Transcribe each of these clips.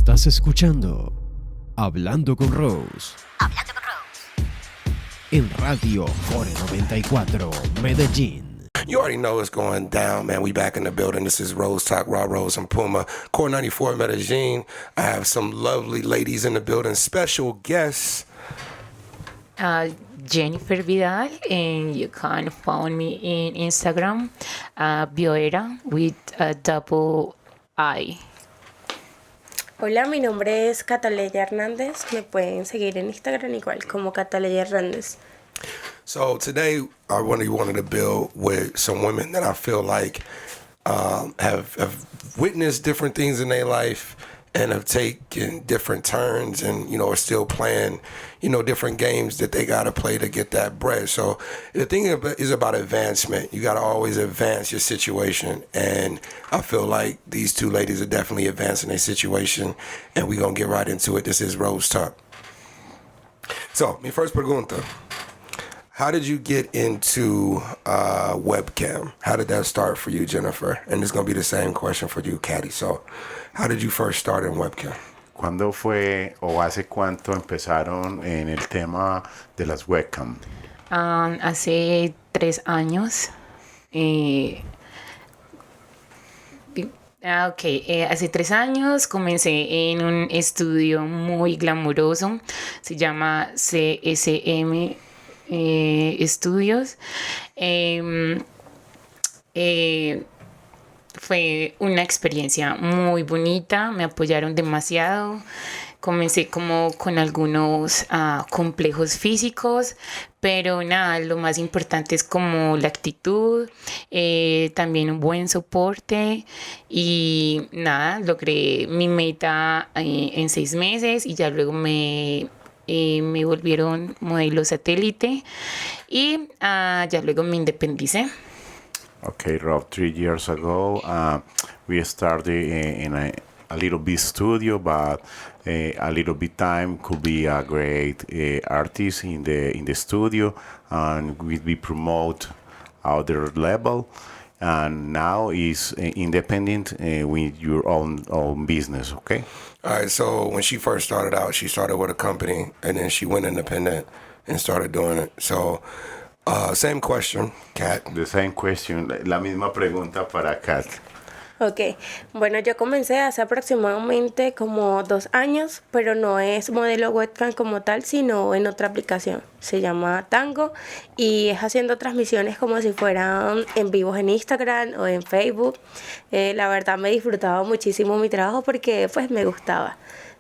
Estás escuchando Hablando con Rose. Hablando con Rose. En Radio Core 94, Medellín. You already know what's going down, man. We back in the building. This is Rose Talk, Raw Rose and Puma. Core 94, Medellin. I have some lovely ladies in the building. Special guests. Jennifer Vidal, and you can find me in Instagram, Bioera with a double I. Hola, mi nombre es Cataleya Hernández. Me pueden seguir en Instagram igual como Cataleya Hernández. So today I really wanted to build with some women that I feel like have witnessed different things in their life and have taken different turns and, you know, are still playing, you know, different games that they got to play to get that bread. So the thing is about advancement. You got to always advance your situation. And I feel like these two ladies are definitely advancing their situation. And we're going to get right into it. This is Rose Talk. So, mi first pregunta. How did you get into webcam? How did that start for you, Jennifer? And it's going to be the same question for you, Caddy. So, how did you first start in webcam? ¿Cuándo fue o hace cuánto empezaron en el tema de las webcam? Hace 3 años. Hace 3 años comencé en un estudio muy glamuroso. Se llama CSM Estudios. Fue una experiencia muy bonita, me apoyaron demasiado. Comencé como con algunos complejos físicos, pero nada, lo más importante es como la actitud, también un buen soporte y nada, logré mi meta en 6 meses y ya luego me volvieron modelo satélite y ya luego me independicé. Okay, Rob, 3 years ago, we started in a little bit studio, but a little bit time could be a great artist in the studio, and we promote other level, and now is independent with your own business. Okay. All right. So when she first started out, she started with a company, and then she went independent and started doing it. So. Same question, Kat. The same question, la misma pregunta para Kat. Ok, bueno, yo comencé hace aproximadamente como 2 años, pero no es modelo webcam como tal, sino en otra aplicación. Se llama Tango y es haciendo transmisiones como si fueran en vivos en Instagram o en Facebook. La verdad me disfrutaba muchísimo mi trabajo porque pues me gustaba.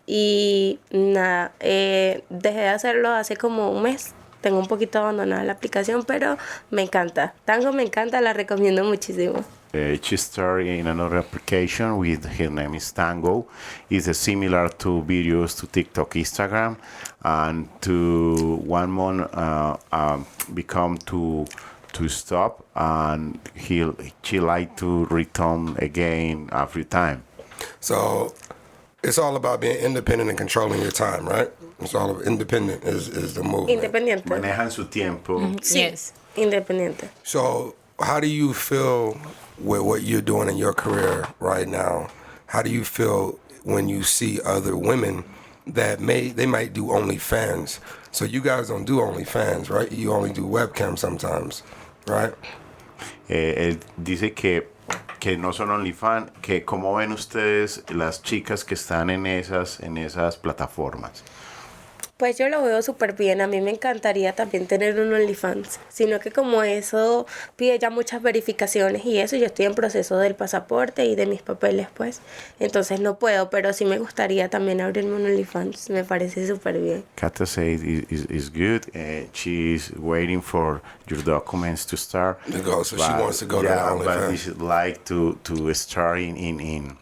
Y nada, dejé de hacerlo hace como un mes. Tengo un poquito abandonada la aplicación, pero me encanta. Tango me encanta, la recomiendo muchísimo. She started in another application with her name is Tango. It's similar to videos to TikTok, Instagram, and to 1 month become to stop, and she like to return again every time. So it's all about being independent and controlling your time, right? It's all independent is the movement. Independiente. Manejan su tiempo. Sí, Yes. independiente. So how do you feel with what you're doing in your career right now? How do you feel when you see other women that they might do OnlyFans? So you guys don't do OnlyFans, right? You only do webcam sometimes, right? Él dice que no son OnlyFans, que cómo ven ustedes las chicas que están en esas plataformas. Pues yo lo veo súper bien. A mí me encantaría también tener un OnlyFans, sino que como eso pide ya muchas verificaciones y eso, yo estoy en proceso del pasaporte y de mis papeles, pues. Entonces no puedo, pero sí me gustaría también abrirme un OnlyFans. Me parece súper bien. Kata said is good. She's waiting for your documents to start. To go, so she wants to go to the OnlyFans. But she'd like to start in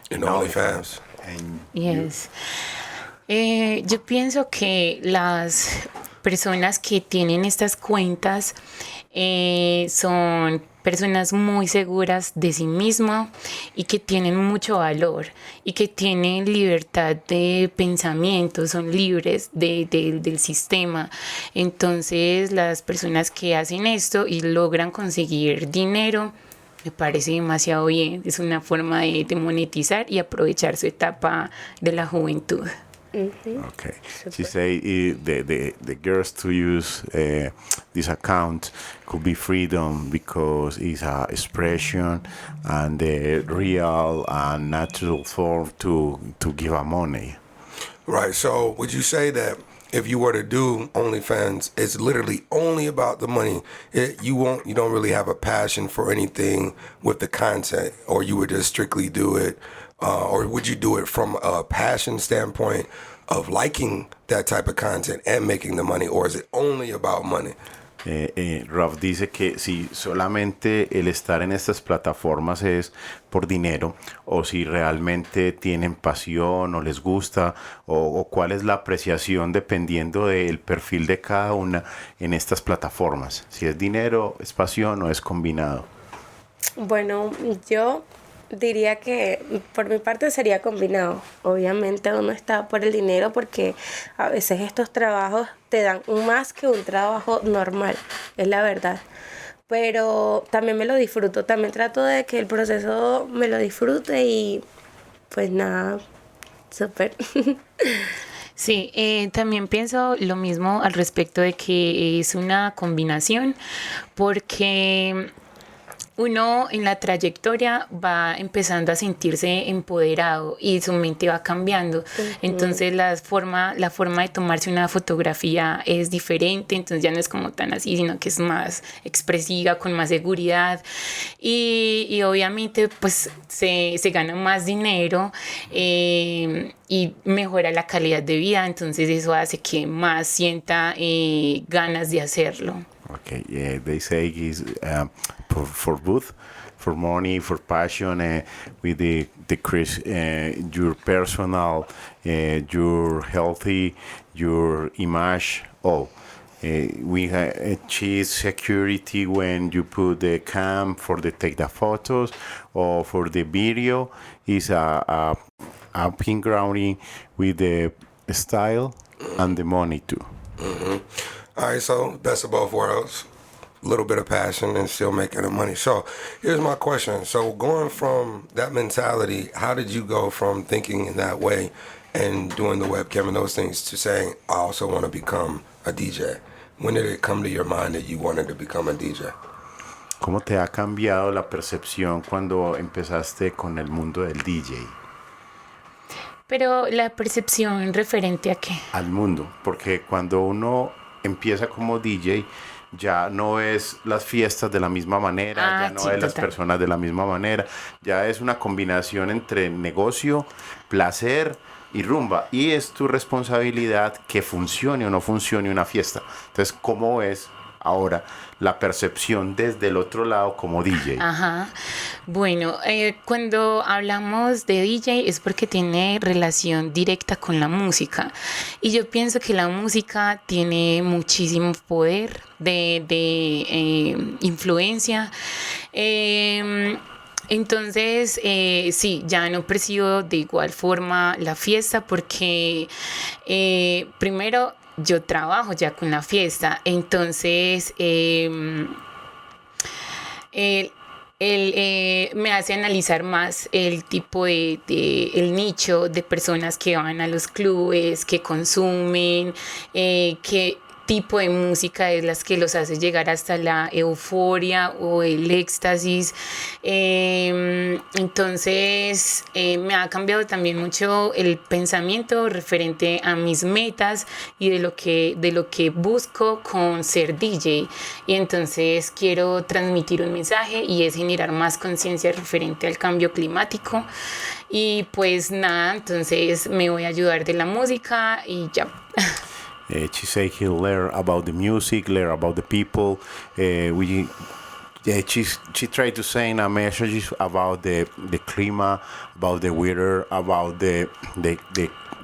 OnlyFans. And Yes. Yo pienso que las personas que tienen estas cuentas son personas muy seguras de sí mismas y que tienen mucho valor y que tienen libertad de pensamiento, son libres del sistema. Entonces las personas que hacen esto y logran conseguir dinero me parece demasiado bien. Es una forma de monetizar y aprovechar su etapa de la juventud. Okay. She say the girls to use this account could be freedom because it's a expression and the real and natural form to give a money. Right. So would you say that if you were to do OnlyFans, it's literally only about the money? You don't really have a passion for anything with the content, or you would just strictly do it, or would you do it from a passion standpoint of liking that type of content and making the money, or is it only about money? Ralph dice que si solamente el estar en estas plataformas es por dinero o si realmente tienen pasión o les gusta o cuál es la apreciación dependiendo del perfil de cada una en estas plataformas. Si es dinero, es pasión o es combinado. Bueno, yo diría que por mi parte sería combinado. Obviamente uno está por el dinero porque a veces estos trabajos te dan más que un trabajo normal, es la verdad. Pero también me lo disfruto, también trato de que el proceso me lo disfrute y pues nada, súper. Sí, también pienso lo mismo al respecto de que es una combinación porque uno en la trayectoria va empezando a sentirse empoderado y su mente va cambiando. Entonces la forma de tomarse una fotografía es diferente, entonces ya no es como tan así, sino que es más expresiva, con más seguridad y obviamente pues se gana más dinero y mejora la calidad de vida, entonces eso hace que más sienta ganas de hacerlo. Okay, yeah, they say is for both, for money, for passion, with the your personal, your healthy, your image, all. We achieve security when you put the cam for the take the photos or for the video is a pink grounding with the style and the money too. Mm-hmm. All right, so best of both worlds. A little bit of passion and still making the money. So here's my question. So going from that mentality, how did you go from thinking in that way and doing the webcam and those things to saying, I also want to become a DJ? When did it come to your mind that you wanted to become a DJ? ¿Cómo te ha cambiado la percepción cuando empezaste con el mundo del DJ? Pero la percepción referente a qué? Al mundo, porque cuando uno empieza como DJ, ya no es las fiestas de la misma manera, ya no es las personas de la misma manera, ya es una combinación entre negocio, placer y rumba, y es tu responsabilidad que funcione o no funcione una fiesta. Entonces, ¿cómo es ahora la percepción desde el otro lado como DJ? Ajá. Bueno, cuando hablamos de DJ es porque tiene relación directa con la música. Y yo pienso que la música tiene muchísimo poder de influencia. Entonces, sí, ya no percibo de igual forma la fiesta porque primero yo trabajo ya con la fiesta, entonces me hace analizar más el tipo el nicho de personas que van a los clubes, que consumen, qué tipo de música es las que los hace llegar hasta la euforia o el éxtasis. Entonces me ha cambiado también mucho el pensamiento referente a mis metas y de lo que busco con ser DJ. Y entonces quiero transmitir un mensaje y es generar más conciencia referente al cambio climático. Y pues nada, entonces me voy a ayudar de la música y ya. She said he'll learn about the music, learn about the people. She tried to say a message about the climate, about the weather, about the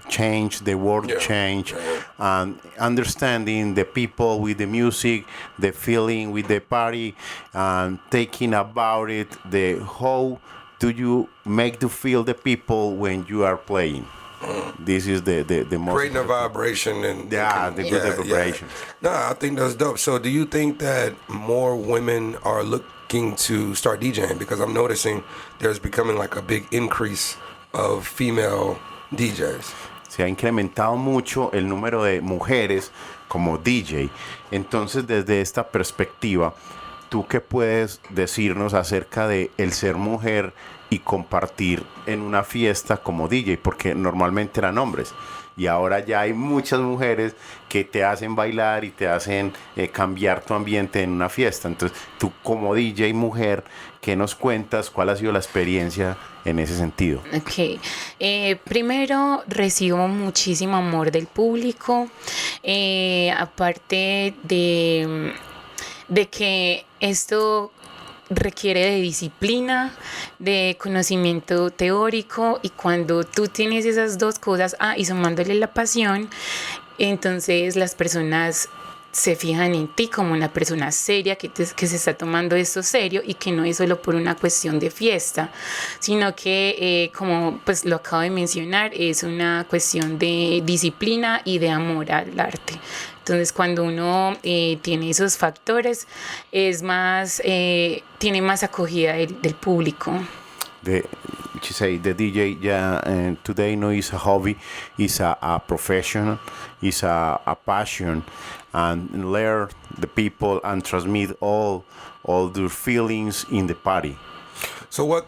change, the world change, and understanding the people with the music, the feeling with the party, and taking about it, the how do you make to feel the people when you are playing. This is the most creating a vibration and the good vibration. No, I think that's dope. So do you think that more women are looking to start DJing? Because I'm noticing there's becoming like a big increase of female DJs. Se ha incrementado mucho el número de mujeres como DJ. Entonces, desde esta perspectiva, ¿tú qué puedes decirnos acerca de el ser mujer y compartir en una fiesta como DJ? Porque normalmente eran hombres y ahora ya hay muchas mujeres que te hacen bailar y te hacen cambiar tu ambiente en una fiesta. Entonces, tú como DJ mujer, ¿qué nos cuentas? ¿Cuál ha sido la experiencia en ese sentido? Ok, primero recibo muchísimo amor del público, aparte de que esto requiere de disciplina, de conocimiento teórico, y cuando tú tienes esas dos cosas, y sumándole la pasión, entonces las personas se fijan en ti como una persona seria que se está tomando esto serio y que no es solo por una cuestión de fiesta, sino que como pues lo acabo de mencionar, es una cuestión de disciplina y de amor al arte. Entonces, cuando uno tiene esos factores, es más, tiene más acogida del público. She say the DJ today no is a hobby, is a profession, is a passion, and learn the people and transmit all their feelings in the party. So what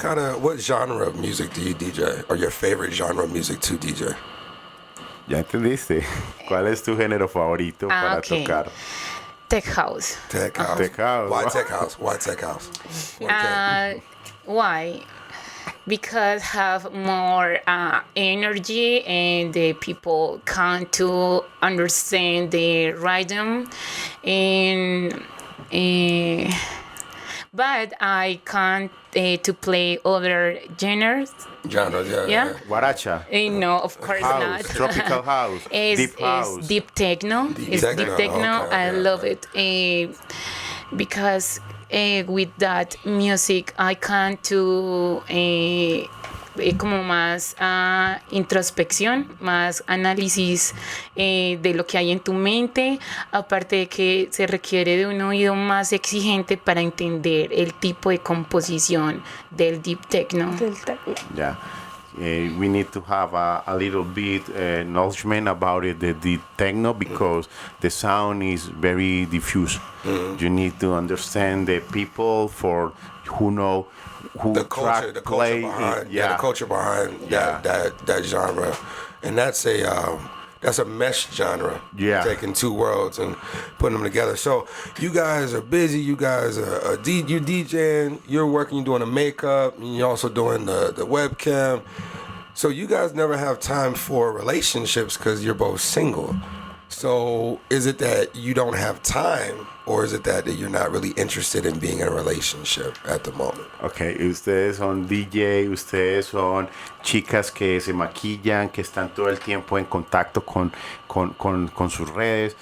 genre of music do you DJ, or your favorite genre of music to DJ? ¿Ya entendiste? ¿Cuál es tu género favorito para tocar? Tech house. Tech house. Tech house. Why tech house? Why tech house? Why? Because have more energy and the people come to understand the rhythm, and but I can't to play other genres. Genres, yeah. Guaracha. No, of course house, not. Tropical house, deep house. It's deep techno. Deep techno. Okay, I love it because with that music I can do como más introspección, más análisis de lo que hay en tu mente, aparte de que se requiere de un oído más exigente para entender el tipo de composición del deep techno. Yeah. We need to have a little bit acknowledgement about it, the deep techno, because the sound is very diffuse. You need to understand the people for who know who the culture behind that genre, and that's a mesh genre. Yeah, taking two worlds and putting them together. So you guys are busy. You guys are you DJing. You're working. You're doing the makeup. And you're also doing the webcam. So you guys never have time for relationships because you're both single. So is it that you don't have time, or is it that you're not really interested in being in a relationship at the moment? Okay, ustedes son DJ, ustedes son chicas que se maquillan, que están todo el tiempo en contacto con sus redes.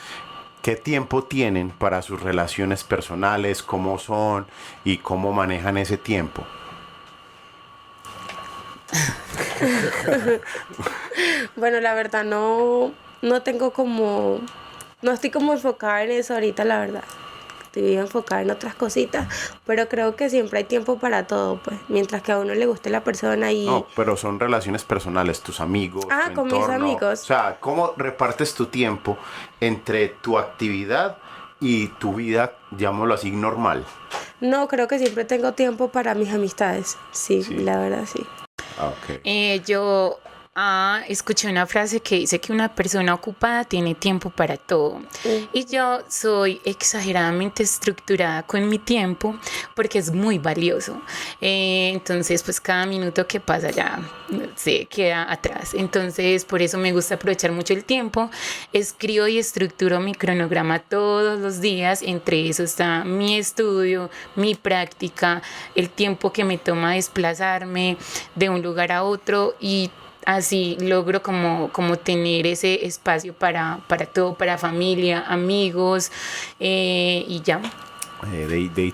¿Qué tiempo tienen para sus relaciones personales? ¿Cómo son y cómo manejan ese tiempo? Bueno, la verdad no tengo como, no estoy como enfocada en eso ahorita, la verdad. Estoy enfocada en otras cositas, pero creo que siempre hay tiempo para todo, pues, mientras que a uno le guste la persona y... No, pero son relaciones personales, tus amigos, tu con entorno. mis amigos. O sea, ¿cómo repartes tu tiempo entre tu actividad y tu vida, llamémoslo así, normal? No, creo que siempre tengo tiempo para mis amistades, sí. La verdad, sí. Okay. Yo escuché una frase que dice que una persona ocupada tiene tiempo para todo. Y yo soy exageradamente estructurada con mi tiempo porque es muy valioso. Entonces, pues cada minuto que pasa ya se queda atrás. Entonces, por eso me gusta aprovechar mucho el tiempo. Escribo y estructuro mi cronograma todos los días. Entre eso está mi estudio, mi práctica, el tiempo que me toma desplazarme de un lugar a otro, y así logro como tener ese espacio para todo, para familia, amigos, y ya. They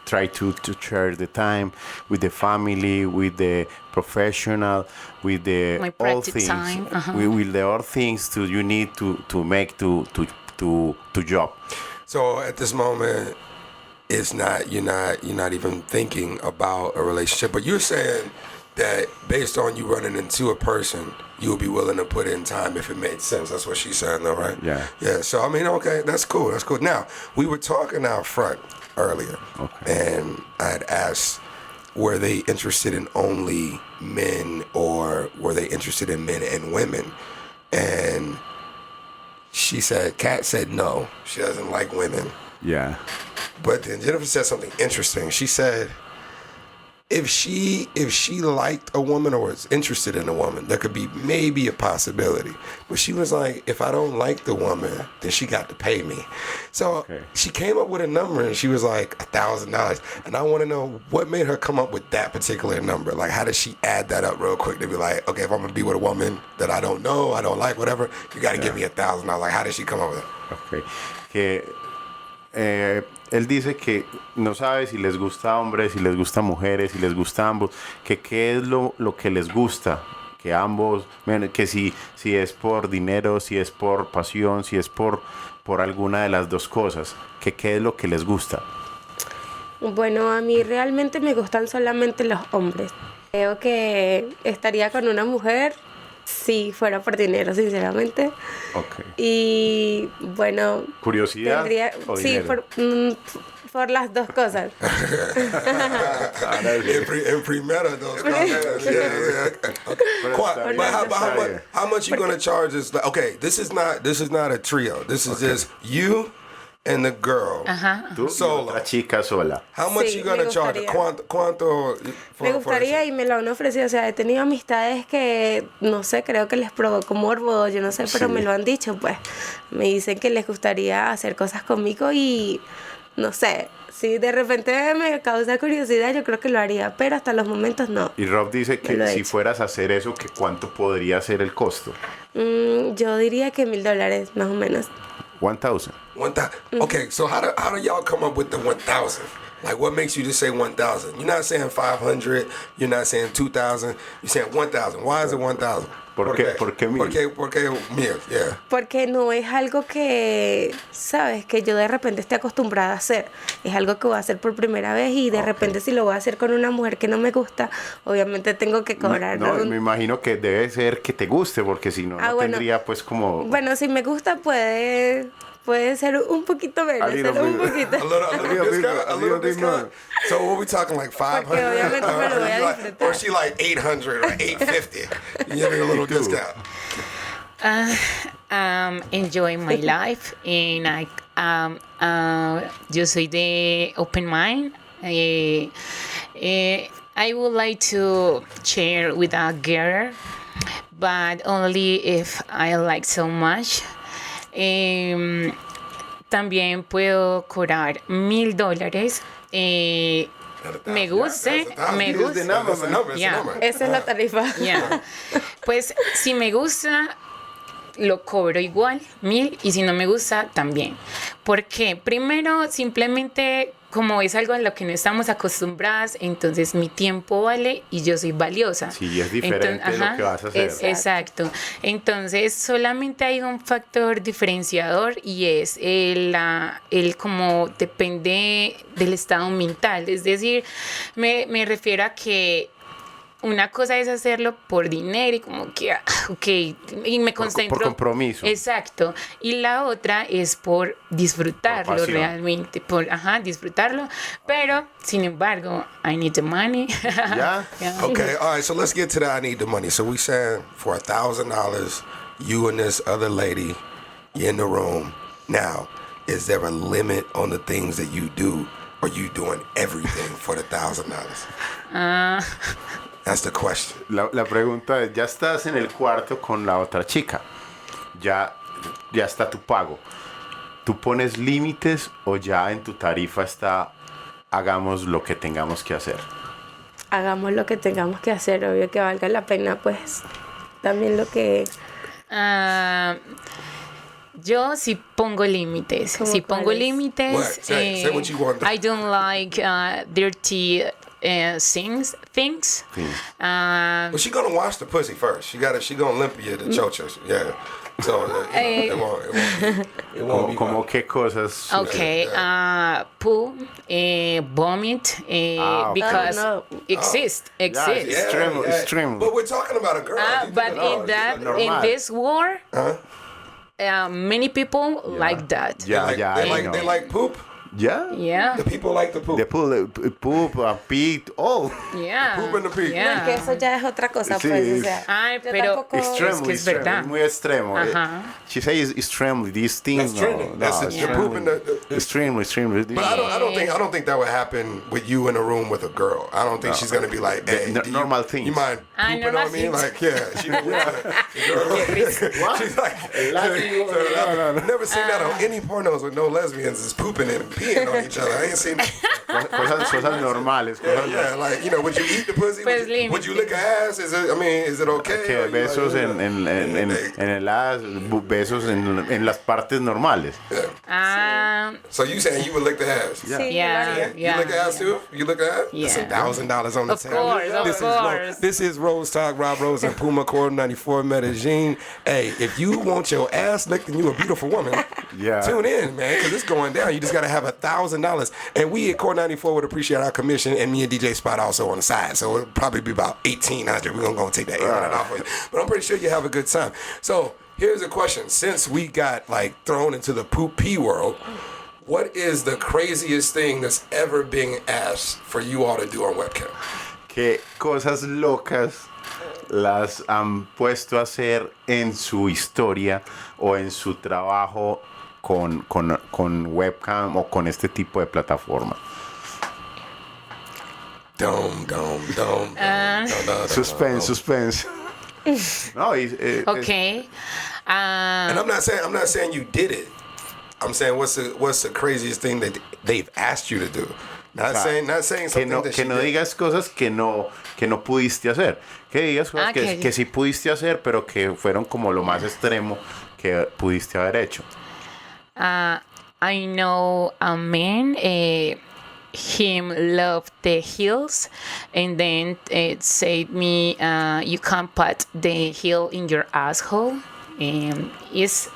try to share the time with the family, with the professional, with the My all practice things, time. with the all things you need to make to job. So at this moment, it's not you're not even thinking about a relationship. But you're saying that based on you running into a person, you would be willing to put in time if it made sense. That's what she's saying, though, right? Yeah. Yeah. So I mean, okay, that's cool. That's cool. Now we were talking out front earlier, and I had asked, were they interested in only men or were they interested in men and women? And she said, Kat said no, she doesn't like women. Yeah. But then Jennifer said something interesting. She said, if she liked a woman or was interested in a woman, there could be maybe a possibility. But she was like, if I don't like the woman, then she got to pay me. So she came up with a number and she was like $1,000. And I want to know what made her come up with that particular number. Like, how did she add that up real quick to be like, okay, if I'm gonna be with a woman that I don't know, I don't like, whatever, you got to give me $1,000. Like, how did she come up with that? Ok. Que él dice que no sabe si les gusta hombres, si les gusta mujeres, si les gusta ambos, que qué es lo que les gusta, que ambos, que si es por dinero, si es por pasión, si es por alguna de las dos cosas, que qué es lo que les gusta. Bueno, a mí realmente me gustan solamente los hombres. Creo que estaría con una mujer si fuera por dinero, sinceramente. Okay. Y bueno, ¿curiosidad o sí, dinero? por las dos cosas. En primera dos cosas. Yeah. Okay. But how much you gonna charge us? Like, okay, this is not a trio. This is just you and the girl. Tú solo. y otra chica sola. How much Sí, you gonna me charge? gustaría. ¿Cuánto? Me gustaría y me lo han ofrecido. O sea, he tenido amistades que, no sé, creo que les provocó morbo, yo no sé, pero me lo han dicho, pues. Me dicen que les gustaría hacer cosas conmigo y, no sé, si de repente me causa curiosidad, yo creo que lo haría, pero hasta los momentos no. Y Rob dice Me que lo he si hecho. fueras a hacer eso, que cuánto podría ser el costo. Yo diría que $1,000, más o menos. 1,000. Okay, so how do y'all come up with the 1,000? Like, what makes you just say 1,000? You're not saying 500. You're not saying 2,000. You're saying 1,000. Why is it 1,000? ¿Por qué 1,000? ¿Por qué 1,000? Yeah. Porque no es algo que, sabes, que yo de repente esté acostumbrada a hacer. Es algo que voy a hacer por primera vez y de repente si lo voy a hacer con una mujer que no me gusta, obviamente tengo que cobrar. No, me imagino que debe ser que te guste, porque si no, no bueno. tendría pues como... Bueno, si me gusta puede ser un poquito menos, solo un poquito. A little discount. So what we talking, like 500? Porque obviamente me lo voy a disfrutar. Or she like 800 or 850? You give me a little discount. Enjoying my life and yo soy de open mind. I would like to share with a girl, but only if I like so much. También puedo cobrar $1,000. Me gusta. That's the number. Yeah. Esa es la tarifa. Yeah. Pues si me gusta, lo cobro igual, 1,000, y si no me gusta, también. Porque primero, simplemente, como es algo a lo que no estamos acostumbradas, entonces mi tiempo vale y yo soy valiosa. Sí, es diferente lo que vas a hacer. Exacto. Entonces, solamente hay un factor diferenciador y es el como depende del estado mental. Es decir, me refiero a que una cosa es hacerlo por dinero y como que, ok, y me concentro. Por compromiso. Exacto. Y la otra es por disfrutarlo Por pasión. realmente, disfrutarlo. Pero, sin embargo, I need the money. Yeah. Yeah. Okay, all right, so let's get to that. I need the money. So we saying for $1,000, you and this other lady, you're in the room. Now, is there a limit on the things that you do? Or you doing everything for the $1,000? That's the question. La pregunta es, ya estás en el cuarto con la otra chica, ya está tu pago. ¿Tú pones límites o ya en tu tarifa está hagamos lo que tengamos que hacer? Hagamos lo que tengamos que hacer, obvio que valga la pena, pues también lo que... Yo sí pongo límites. ¿Cómo Sí pongo cuáles? límites. What? Say what you want. I don't like dirty things. Well, she gonna wash the pussy first. She gonna limp you the chochos. Yeah. So it won't be Como qué cosas. Okay, poo, vomit, because no. exist. Extreme. But we're talking about a girl. But in this war, many people like that. Yeah, they I know. like poop. Yeah. Yeah. The people like the poop. The poop, pee, all. Yeah. Poop and the pig. Yeah. Que eso ya es otra cosa, Sí, pues, o es- sea. Ay, yo pero tampoco- Extremely, es verdad. muy extremo. Ajá. She says extremely. These things. That's trending. That's the extremely. poop and the Extremely. But I don't think that would happen with you in a room with a girl. I don't think she's gonna be like, hey, normal things. You mind pooping normal on me? things. Like, yeah. She's like, I've never seen that on any pornos with no lesbians is pooping and peeing on each other. I ain't seen. Cosas normales. Yeah, like would you eat the pussy? Pues Would you lick her ass? Is it okay? Que Or you besos like, en el as, besos en las partes normales. So you saying you would lick the ass? Yeah. Sí, Yeah. You lick ass too? You lick ass? Yeah. That's $1,000 on the Of table. course. This is Rose Talk, Rob Rose and Puma Core 94 Medellin. Hey, if you want your ass licked and you a beautiful woman, Yeah. tune in, man, because it's going down. You just got to have $1,000. And we at Core 94 would appreciate our commission, and me and DJ Spot also on the side. So it'll probably be about $1,800. We're going to go and take that $800 off of you. But I'm pretty sure you have a good time. So here's a question. Since we got thrown into the poop pee world, what is the craziest thing that's ever being asked for you all to do on webcam? ¿Qué cosas locas las han puesto a hacer en su historia o en su trabajo con webcam o con este tipo de plataforma? Dome. Suspense. No, Okay. And I'm not saying you did it. I'm saying what's the craziest thing that they've asked you to do. Not saying que something no, that que she no did. digas cosas que no pudiste hacer. Que digas cosas que sí pudiste hacer, pero que fueron como lo más extremo que pudiste haber hecho. I know a man, him loved the hills, and then it said me, you can't put the heel in your asshole. Is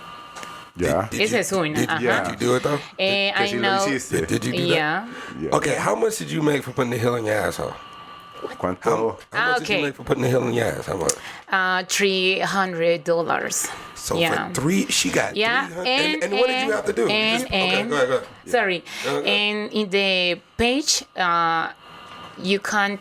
Yeah. esa es una. Did Ajá. you do it though? I Que sí lo know. hiciste. Did you do Yeah. Yeah. that? Okay, how much did you make for putting the heel in your asshole? ¿Cuánto? How much did you Okay. make for putting the heel in your ass? How much? $300. So Yeah. for three, she got Yeah, 300. And what did you have to do? You and- okay, go ahead. Sorry. Okay. And in the page, you can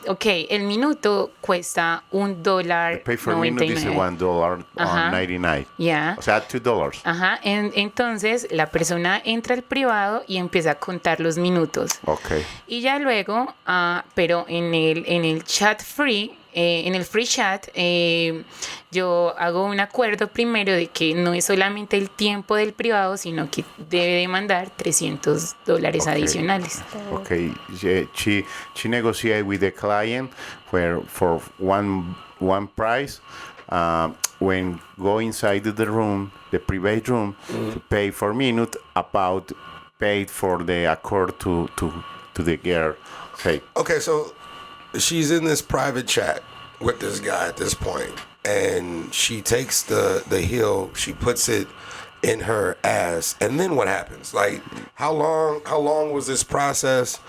okay, el minuto cuesta $1.99. Pay for minute is $1.99. Yeah. O sea, $2. Ajá, entonces la persona entra al privado y empieza a contar los minutos. Ok. Y ya luego, pero en el chat free, en el free chat, yo hago un acuerdo primero de que no es solamente el tiempo del privado, sino que debe demandar $300 adicionales. Okay. She negotiated with the client for one price. When go inside the room, the private room, to pay for minute, about paid for the accord to the girl. Okay. Okay, so she's in this private chat with this guy at this point, and she takes the heel, she puts it in her ass, and then what happens? Like, how long was this process?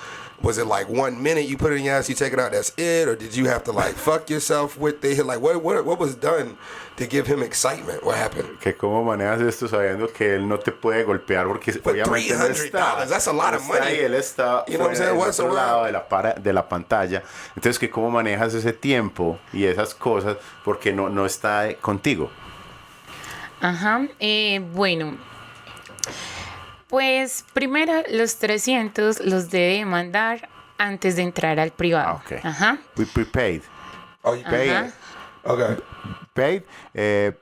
Was it like 1 minute you put it in your ass, you take it out, that's it? Or did you have to like fuck yourself with the heel? Like, what was done to give him excitement? What happened? Que cómo manejas esto sabiendo que él no te puede golpear porque obviamente no está. $300, that's a lot of no está money. ahí, él está You know what I'm fuera saying? del What's otro around? lado de la pantalla. Entonces que cómo manejas ese tiempo y esas cosas porque no está contigo. Ajá, bueno, pues primero los 300 los debe mandar antes de entrar al privado. Okay. Ajá. We prepaid. Oh, you paid? Ajá. Okay. Paid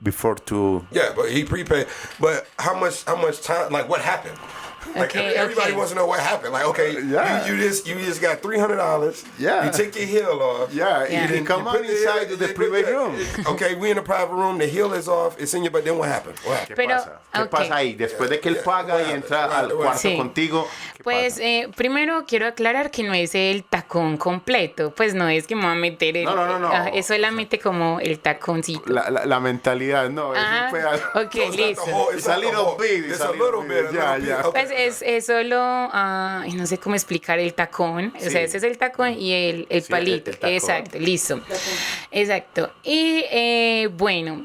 before to. Yeah, but he prepaid. But how much time? Like, what happened? Like Okay, everybody okay. wants to know what happened. Like, okay, Yeah. you just got $300. Yeah. You take your heel off. Yeah, Yeah. you come on put the inside heel- the private room. Okay, we in the private room. The heel is off. It's in your. But then what happened? What happened? ¿Qué Pero, pasa? ¿Qué ok. pasa ahí? Después de que él paga y entra al cuarto Sí. contigo, ¿qué Pues pasa? primero quiero aclarar que no es el tacón completo, pues no es que me voy a meter el... No. es solamente como el taconcito. La mentalidad, no, es Ah, un pedazo. ok, No, it's not the listo. whole- It's a not the little whole- bit, It's a little bit. Yeah, A little yeah. bit. Okay. Pues es solo, ay, no sé cómo explicar el tacón, o Sí. sea, ese es el tacón y el Sí, palito, el tacón. exacto, listo, exacto. Y bueno,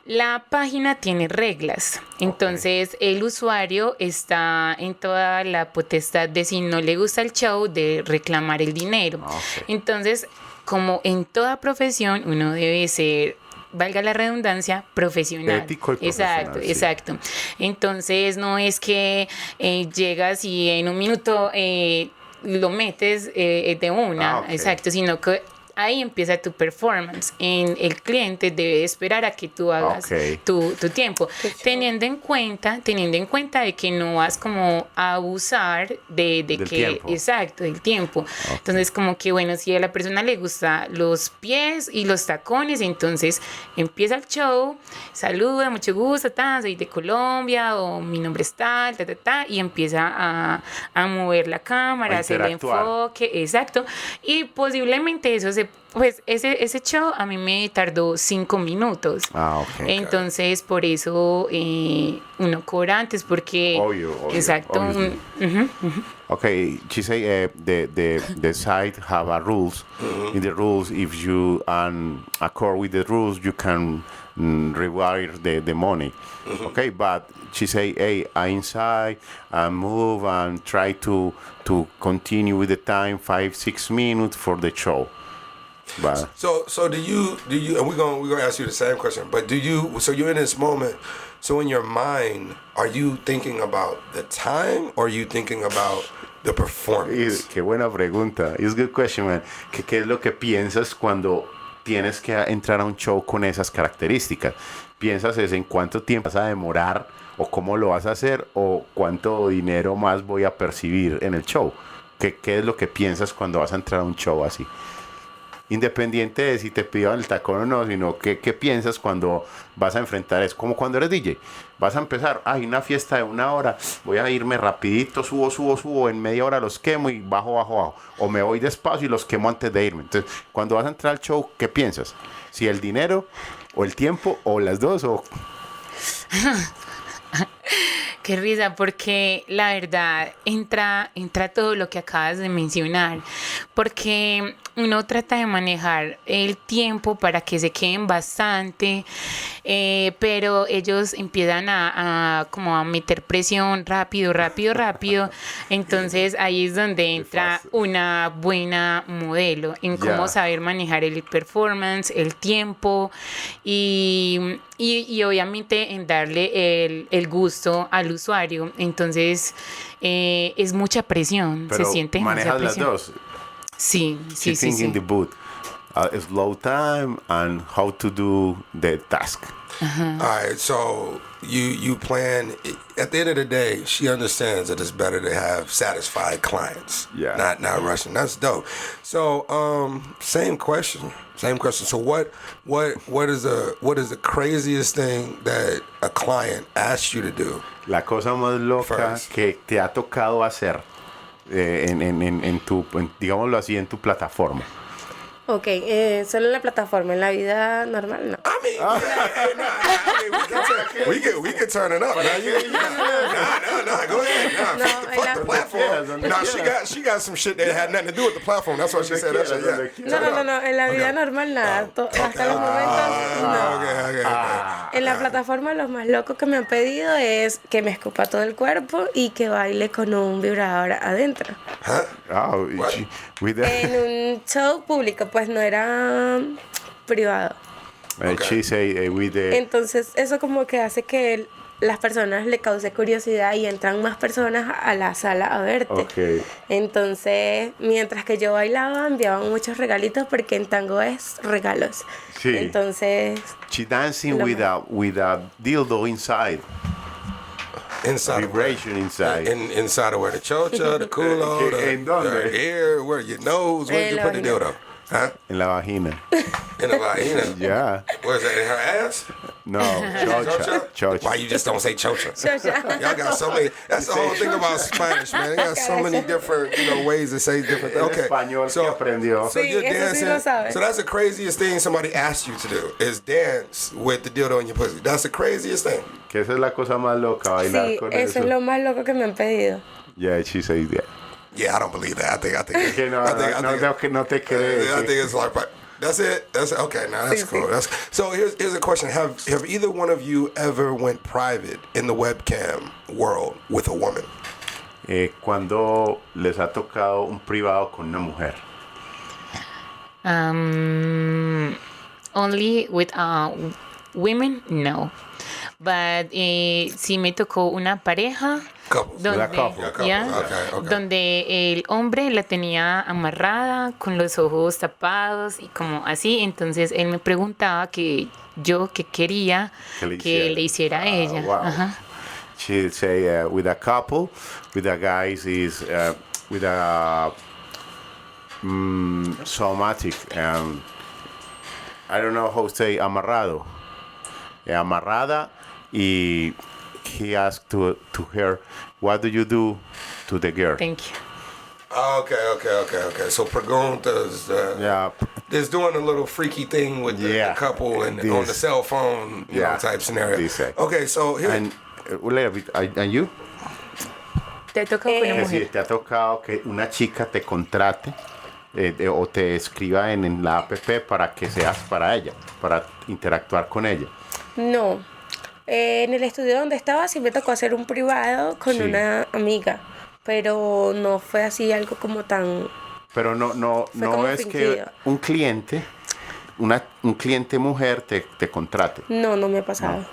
la página tiene reglas, entonces el usuario está en toda la potestad de, si no le gusta el show, de reclamar el dinero. Ok. Entonces, como en toda profesión, uno debe ser, valga la redundancia, profesional. Ético y profesional, Exacto, sí. exacto. Entonces no es que llegas y en un minuto lo metes de una, Ah, ok. exacto, sino que ahí empieza tu performance. El cliente debe esperar a que tú hagas Ok. tu tiempo, teniendo en cuenta de que no vas como a abusar de Del que, tiempo. exacto, del tiempo. Entonces como que bueno, si a la persona le gusta los pies y los tacones, entonces empieza el show, saluda, mucho gusto, soy de Colombia, o mi nombre es tal, y empieza a mover la cámara, A hacer el interactuar. enfoque, exacto, y posiblemente eso pues ese show a mí me tardó 5 minutos. Ah, ok. Entonces, por eso uno cobra antes, porque... Obvio, exacto. obviously. Okay, she say the site have a rules. In the rules, if you accord with the rules, you can reward the money. Okay, but she say, hey, I inside and move and try to continue with the time 5-6 minutes for the show. But So do you and we're gonna ask you the same question, but so you're in this moment, so in your mind, are you thinking about the time or are you thinking about the performance? qué buena pregunta. It's a good question, man. ¿Qué es lo que piensas cuando tienes que entrar a un show con esas características? ¿Piensas en cuánto tiempo vas a demorar o cómo lo vas a hacer o cuánto dinero más voy a percibir en el show? ¿Qué es lo que piensas cuando vas a entrar a un show así? Independiente de si te pidan el tacón o no, sino ¿qué piensas cuando vas a enfrentar? Es como cuando eres DJ. Vas a empezar, hay una fiesta de 1 hora, voy a irme rapidito, subo, en media hora los quemo y bajo. O me voy despacio y los quemo antes de irme. Entonces, cuando vas a entrar al show, ¿qué piensas? ¿Si el dinero, o el tiempo, o las dos, o...? Qué risa, porque la verdad entra todo lo que acabas de mencionar, porque uno trata de manejar el tiempo para que se queden bastante, pero ellos empiezan como a meter presión rápido, entonces ahí es donde entra una buena modelo en cómo Ya. saber manejar el performance, el tiempo y obviamente en darle el gusto al usuario. Entonces es mucha presión, Pero se siente mucha manejas las presión. dos. Sí. Sitting in the booth. Slow time and how to do the task. All right, so you plan. At the end of the day, she understands that it's better to have satisfied clients, Yeah. not rushing. That's dope. So, same question. So, what is the craziest thing that a client asks you to do? La cosa más loca First. que te ha tocado hacer digámoslo así, en tu plataforma. Ok, solo en la plataforma, en la vida normal no. I mean, we can turn it up. Nah, go ahead. No, Fuck the platform. donde No, quieras. she got some shit that had nothing to do with the platform. That's why she said that shit. Yeah. No, en la vida normal nada. Hasta los momentos no. Okay. En la plataforma lo más loco que me han pedido es que me escupa todo el cuerpo y que baile con un vibrador adentro. Oh, with the, En un show público, pues no era privado. she say with the Entonces eso como que hace que las personas le cause curiosidad y entran más personas a la sala a verte. Okay. Entonces, mientras que yo bailaba, enviaban muchos regalitos porque en tango es regalos. Sí. Entonces, she dancing Lo with a dildo inside. Inside of vibration where? inside. Inside of where? The chocha, the culo, ¿En dónde? the ear, where your nose, where you La put the vagina. dildo? Huh? En la vagina. In the vagina. Yeah. Where's that? In her ass? No, chocha. Why Chocha. you just don't say chocha? Chocha. Y'all got so many. That's the whole thing about Spanish, man. They got so many different, ways to say different things. El Okay. español que aprendió. So Sí, you're eso sí lo dancing. sabe. So that's the craziest thing somebody asked you to do is dance with the dildo in your pussy. That's the craziest thing. Que esa es la cosa más loca, bailar Sí, con eso eso. es lo más loco que me han pedido. Yeah, she says that. Yeah, I don't believe that. I think. Que no, I think, no te crees. I think it's like, but that's it. That's okay. Now that's Sí, cool. sí. That's so. Here's a question: Have either one of you ever went private in the webcam world with a woman? Cuando les ha tocado un privado con una mujer. Only with women, no. But sí me tocó una pareja Couples. donde, couple. Yeah, couples. ya, Okay. donde el hombre la tenía amarrada con los ojos tapados y como así. Entonces él me preguntaba que yo que quería que le hiciera a ella. Wow. Ajá. She'd say with a couple, with a guys is with a somatic. I don't know how to say amarrado. Amarrada, y he asked to her, what do you do to the girl? Thank you. Okay. So preguntas. Yeah, Just doing a little freaky thing with the couple and This. on the cell phone, type scenario. Dice. Okay, so here. and and you? Te toca con una Que si mujer. te ha tocado que una chica te contrate o te escriba en la app para que seas para ella, para interactuar con ella. No. En el estudio donde estaba sí me tocó hacer un privado con Sí. una amiga, pero no fue así algo como tan... Pero no como es que fingido. un cliente, un cliente mujer te contrate. No me ha pasado.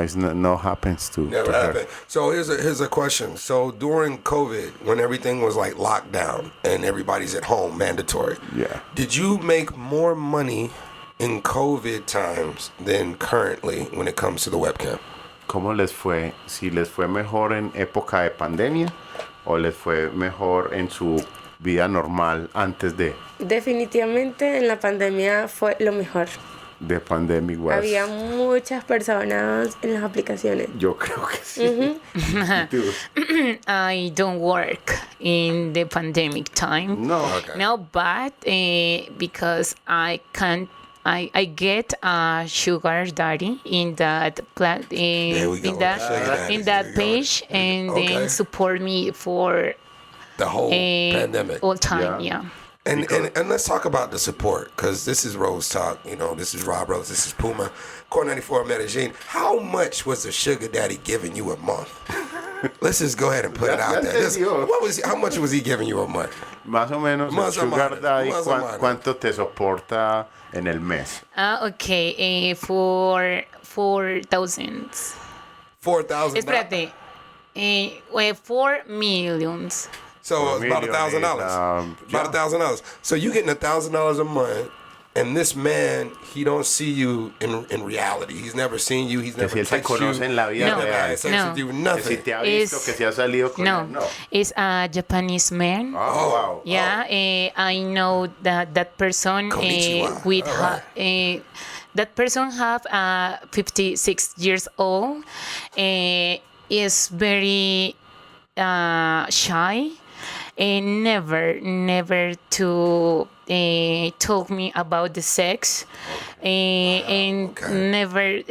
It's no happens to Never her. happened. So here's a question. So during COVID, when everything was like locked down and everybody's at home, mandatory. Yeah. Did you make more money in COVID times than currently when it comes to the webcam? ¿Cómo les fue? Si les fue mejor en época de pandemia o les fue mejor en su vida normal antes de Definitivamente en la pandemia fue lo mejor. the pandemic was. Había muchas personas en las aplicaciones. Yo creo que sí. Tú. I don't work in the pandemic time. No. Okay. No, but because I can't, I get a sugar daddy in that There we go. in that Sugar daddies. in that There we go. page, and Okay. then support me for The whole pandemic. all time. Yeah. Yeah. And let's talk about the support, because this is Rose Talk. This is Rob Rose. This is Puma. Core 94 Medellin. How much was the sugar daddy giving you a month? Let's just go ahead and put it out there. How much was he giving you a month? Más o menos, Más o Sugar menos, Daddy, más o menos. ¿cuánto te soporta en el mes? Okay. For 4,000. 4,000. Espérate. 4 millions. So it's about Million $1,000. is, About $1,000. So you getting $1,000 a month, and this man, he don't see you in reality. He's never seen you. He's Que never si él te touched conoce you. en la vida No. Never real. had sex No. with you, Que si nothing. te ha visto, Es- que si ha salido con No, él. No. it's a Japanese man. Oh, wow. Yeah, I know that person Konnichiwa. with All that person have 56 years old. Is very shy and never to talk me about the sex and okay. never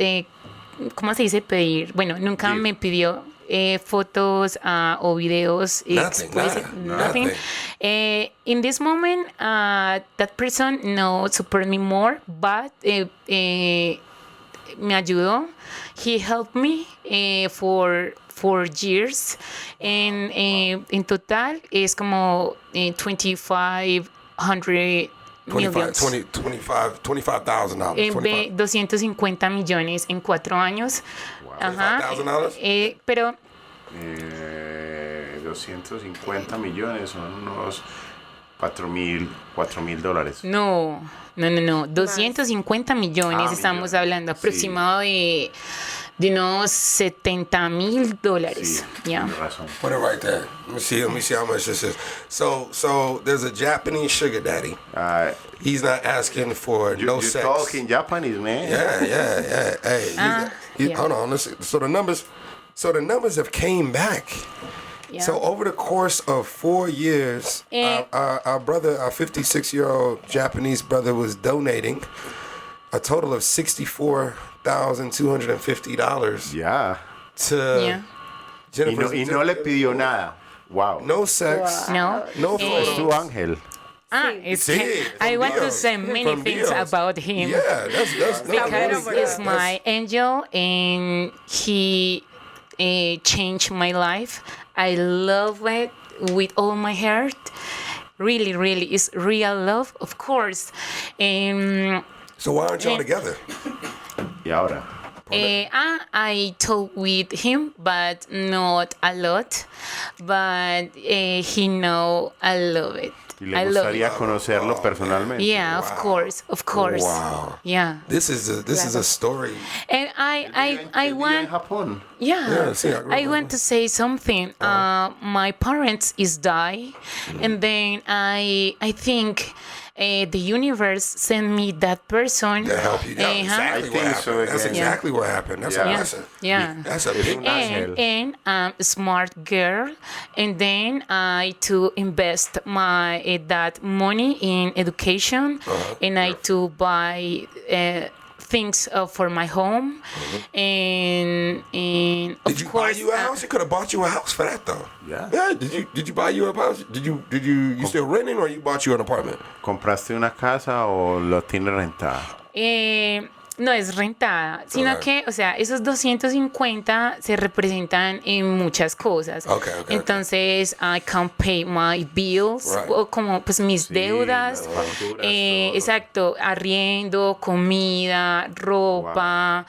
¿cómo se dice pedir? Bueno, nunca me pidió fotos o videos Nothing, explicit, nothing. in this moment that person no support me more, but me ayudó. He helped me for 4 years, and in total es como 2,500 millions. $25,000. $25,000. 250 millones en 4 años. Ajá. $25,000? Pero 250 millones son unos $4,000. no. 250 millones estamos hablando, aproximado de de unos $70,000. Sí, Yeah. tienes razón. Put it right there. Let me see how much this is. So there's a Japanese sugar daddy. He's not asking for no You sex. talking Japanese, man? Yeah. Hey, Yeah. hold on. Listen. So the numbers have came back. Yeah. So over the course of 4 years, our brother, our 56-year-old Japanese brother, was donating a total of $64,250 Ya. to Yeah. Jennifer's. Y no le pidió nada. Wow. No sex. No. No Es photos. tu ángel. It's Sí, I from want to Dios. say many From things Dios. about him. Yeah, that's Because really he's good. my angel and he changed my life. I love it with all my heart. Really, really, it's real love, of course. So why aren't y'all together? Y ahora. I talk with him, but not a lot. But he know I love it. Y le I love gustaría it. conocerlo personalmente. Yeah, of course. Wow. Yeah. This is a story. And I Él vive en want, Japón. Yeah, sí, I I want to say something. My parents is die, and then I think the universe sent me that person. To help you. That's exactly I what think happened. so That's again. exactly what happened. That's a Yeah. blessing. Yeah. That's a big un blessing. ángel. And I'm a smart girl, and then I to invest my that money in education, and I to buy things for my home, and of Did you course buy you a house? You could have bought you a house for that though. Yeah. Yeah. Did you buy you a house? Did you still renting or you bought you an apartment? ¿Compraste una casa o lo tienes rentada? No es rentada, sino Ok. que, o sea, esos 250 se representan en muchas cosas. Ok. Entonces, I can pay my bills, Right. o como pues mis deudas. las facturas, todo. Exacto, arriendo, comida, ropa,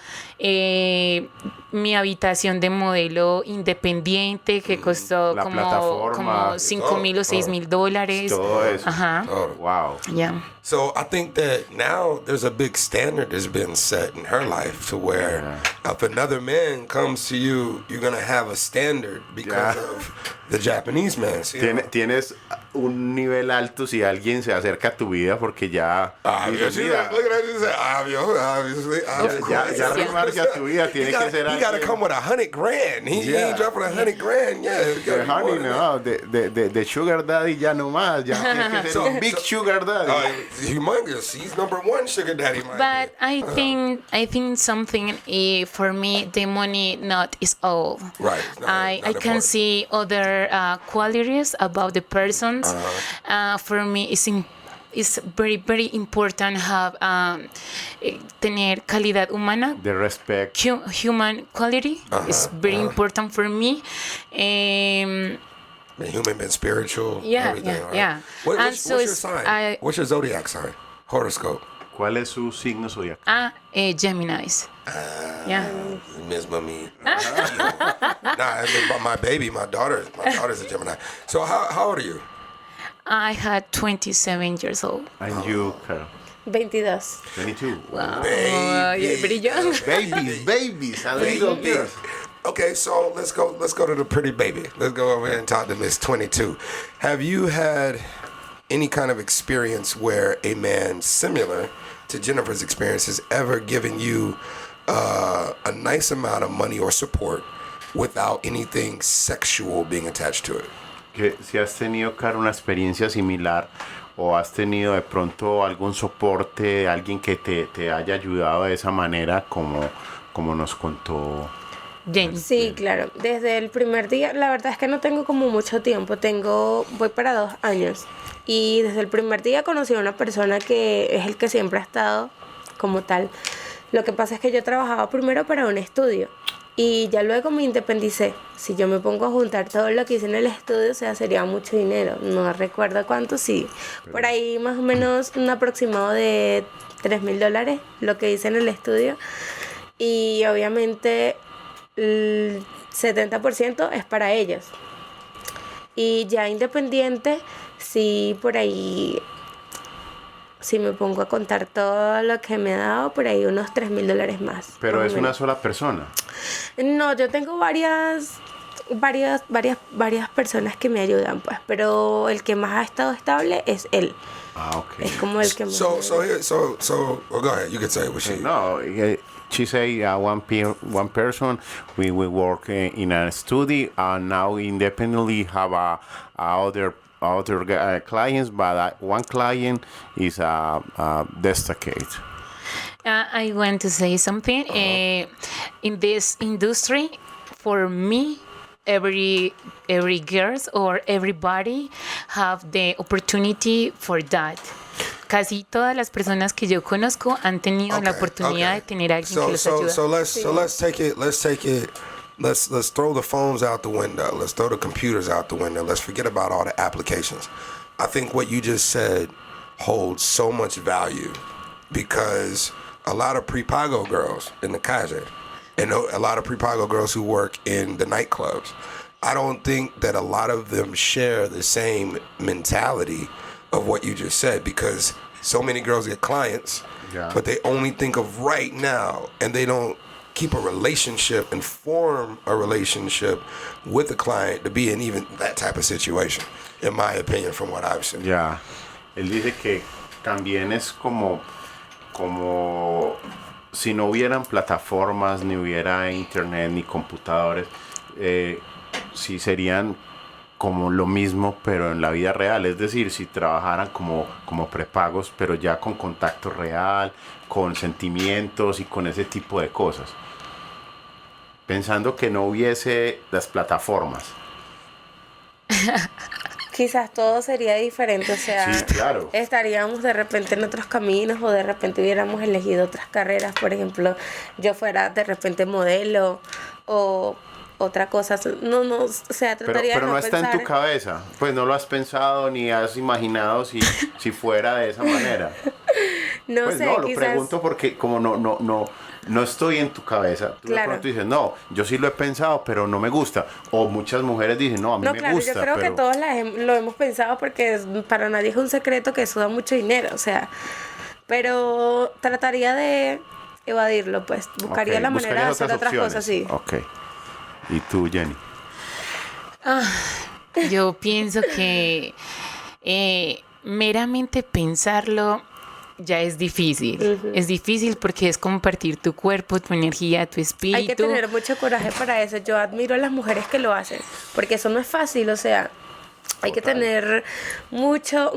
mi habitación de modelo independiente que costó La como plataforma, $5,000 o $6,000. Todo eso. Ajá. Wow. Yeah. So I think that now there's a big standard that's been set in her life to where if another man comes to you, you're gonna have a standard because Yeah. of the Japanese man. See, Tienes un nivel alto si alguien se acerca a tu vida porque ya... dices, Obviously, mira, look at that. She said, obviously. ya arrimarse a tu vida tiene que ser He got to alguien... come with $100,000. He Yeah. ain't dropping $100,000. Yeah, it gotta Pero, be more honey, than no, de Sugar Daddy ya no más, ya tiene que ser un Big Sugar Daddy. that. Humongous. He's #1 sugar daddy. Might But be. I think something for me the money not is all. Right, it's not- I not can important. see other qualities about the persons. For me, it's very important have tener calidad humana. The respect. Human quality is very important for me. Been human, been spiritual. Yeah, everything, yeah, right? yeah. What's And so your it's- sign? What's your zodiac sign? Horoscope. ¿Cuál es su signo zodiacal? Geminis. Yeah. Miss Mummy. Nah, I mean, my baby, my daughter's a Gemini. So how old are you? I had 27 years old. And you, Carol? 22. 22. You're pretty young. Babies, a little girls. Okay, so let's go to the pretty baby. Let's go over here and talk to Miss 22. Have you had any kind of experience where a man similar to Jennifer's experience has ever given you a nice amount of money or support without anything sexual being attached to it? Que si has tenido, Carol, una experiencia similar o has tenido de pronto algún soporte, alguien que te haya ayudado de esa manera como nos contó. Jenny. Sí, claro. Desde el primer día, la verdad es que no tengo como mucho tiempo. Voy para 2 años. Y desde el primer día conocí a una persona que es el que siempre ha estado como tal. Lo que pasa es que yo trabajaba primero para un estudio. Y ya luego me independicé. Si yo me pongo a juntar todo lo que hice en el estudio, o sea, sería mucho dinero. No recuerdo cuánto, sí. Por ahí más o menos un aproximado de $3,000 lo que hice en el estudio. Y obviamente el 70% es para ellos. Y ya independiente, sí, por ahí si me pongo a contar todo lo que me ha dado, por ahí unos $3,000 más. Pero más o es una menos. sola persona. No, yo tengo varias personas que me ayudan, pues, pero el que más ha estado estable es él. Ah, ok. Es como el que más. So well, go ahead. You can say what she. No, she say one person. We work in a studio and now independently have other clients, but one client is Destacate. I want to say something. In this industry, for me, every girls or everybody have the opportunity for that. Casi todas las personas que yo conozco han tenido la oportunidad de tener a alguien que los ayuda. Let's take it. Let's throw the phones out the window. Let's throw the computers out the window. Let's forget about all the applications. I think what you just said holds so much value because a lot of prepago girls in the calle and a lot of prepago girls who work in the nightclubs, I don't think that a lot of them share the same mentality of what you just said because so many girls get clients, but they only think of right now and they don't keep a relationship and form a relationship with the client to be in even that type of situation, in my opinion, from what I've seen. Ya, él dice que también es como si no hubieran plataformas, ni hubiera internet, ni computadores, sí serían como lo mismo, pero en la vida real. Es decir, si trabajaran como prepagos, pero ya con contacto real, con sentimientos y con ese tipo de cosas. Pensando que no hubiese las plataformas. Quizás todo sería diferente, o sea, Sí, claro. estaríamos de repente en otros caminos o de repente hubiéramos elegido otras carreras, por ejemplo, yo fuera de repente modelo o otra cosa, o sea, trataría Pero de no está en tu pensar. cabeza, pues no lo has pensado ni has imaginado si fuera de esa manera. No Pues sé, no, lo quizás. pregunto porque como no estoy en tu cabeza. Tú de Claro. pronto dices, no, yo sí lo he pensado, pero no me gusta. O muchas mujeres dicen, no, a mí No, me claro, gusta. yo creo que pero... todos lo hemos pensado porque para nadie es un secreto que eso da mucho dinero, o sea, pero trataría de evadirlo, pues, buscaría Ok, la manera de buscarías hacer otras opciones. cosas, sí. Ok. ¿Y tú, Jenny? Yo pienso que meramente pensarlo ya es difícil. Es difícil porque es compartir tu cuerpo, tu energía, tu espíritu. Hay que tener mucho coraje para eso. Yo admiro a las mujeres que lo hacen, porque eso no es fácil, o sea, hay que tener mucho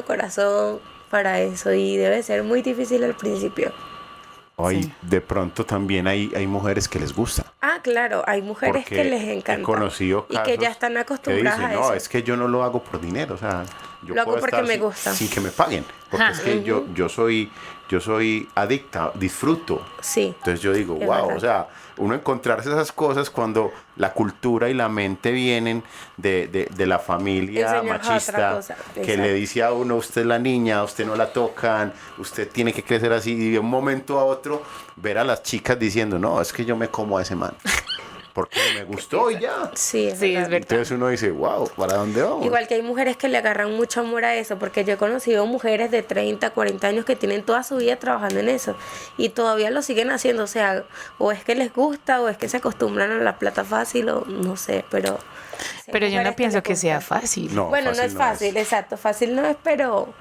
corazón para eso y debe ser muy difícil al principio. Hoy Sí. de pronto también hay mujeres que les gusta. Ah, claro, hay mujeres Porque que les encanta he conocido y casos que ya están acostumbradas que dicen, a eso. no, es que yo no lo hago por dinero, o sea, yo Lo hago puedo porque estar me sin, gusta. sin que me paguen, porque Ja. es que yo soy adicta, disfruto. Sí. Entonces yo digo, Es wow, verdad. o sea, uno encontrarse esas cosas cuando la cultura y la mente vienen de la familia Enseñar otra machista cosa, que exacto. le dice a uno, usted es la niña, usted no la tocan, usted tiene que crecer así, y de un momento a otro ver a las chicas diciendo, no, es que yo me como a ese man, porque me gustó y ya. Sí, es Sí, verdad. es verdad. Entonces uno dice, wow, ¿para dónde vamos? Igual que hay mujeres que le agarran mucho amor a eso, porque yo he conocido mujeres de 30, 40 años que tienen toda su vida trabajando en eso y todavía lo siguen haciendo, o sea, o es que les gusta o es que se acostumbran a la plata fácil o no sé, pero... sí hay Pero yo mujeres no pienso les que sea gusta. fácil. No, Bueno, no es fácil, exacto, fácil no es, pero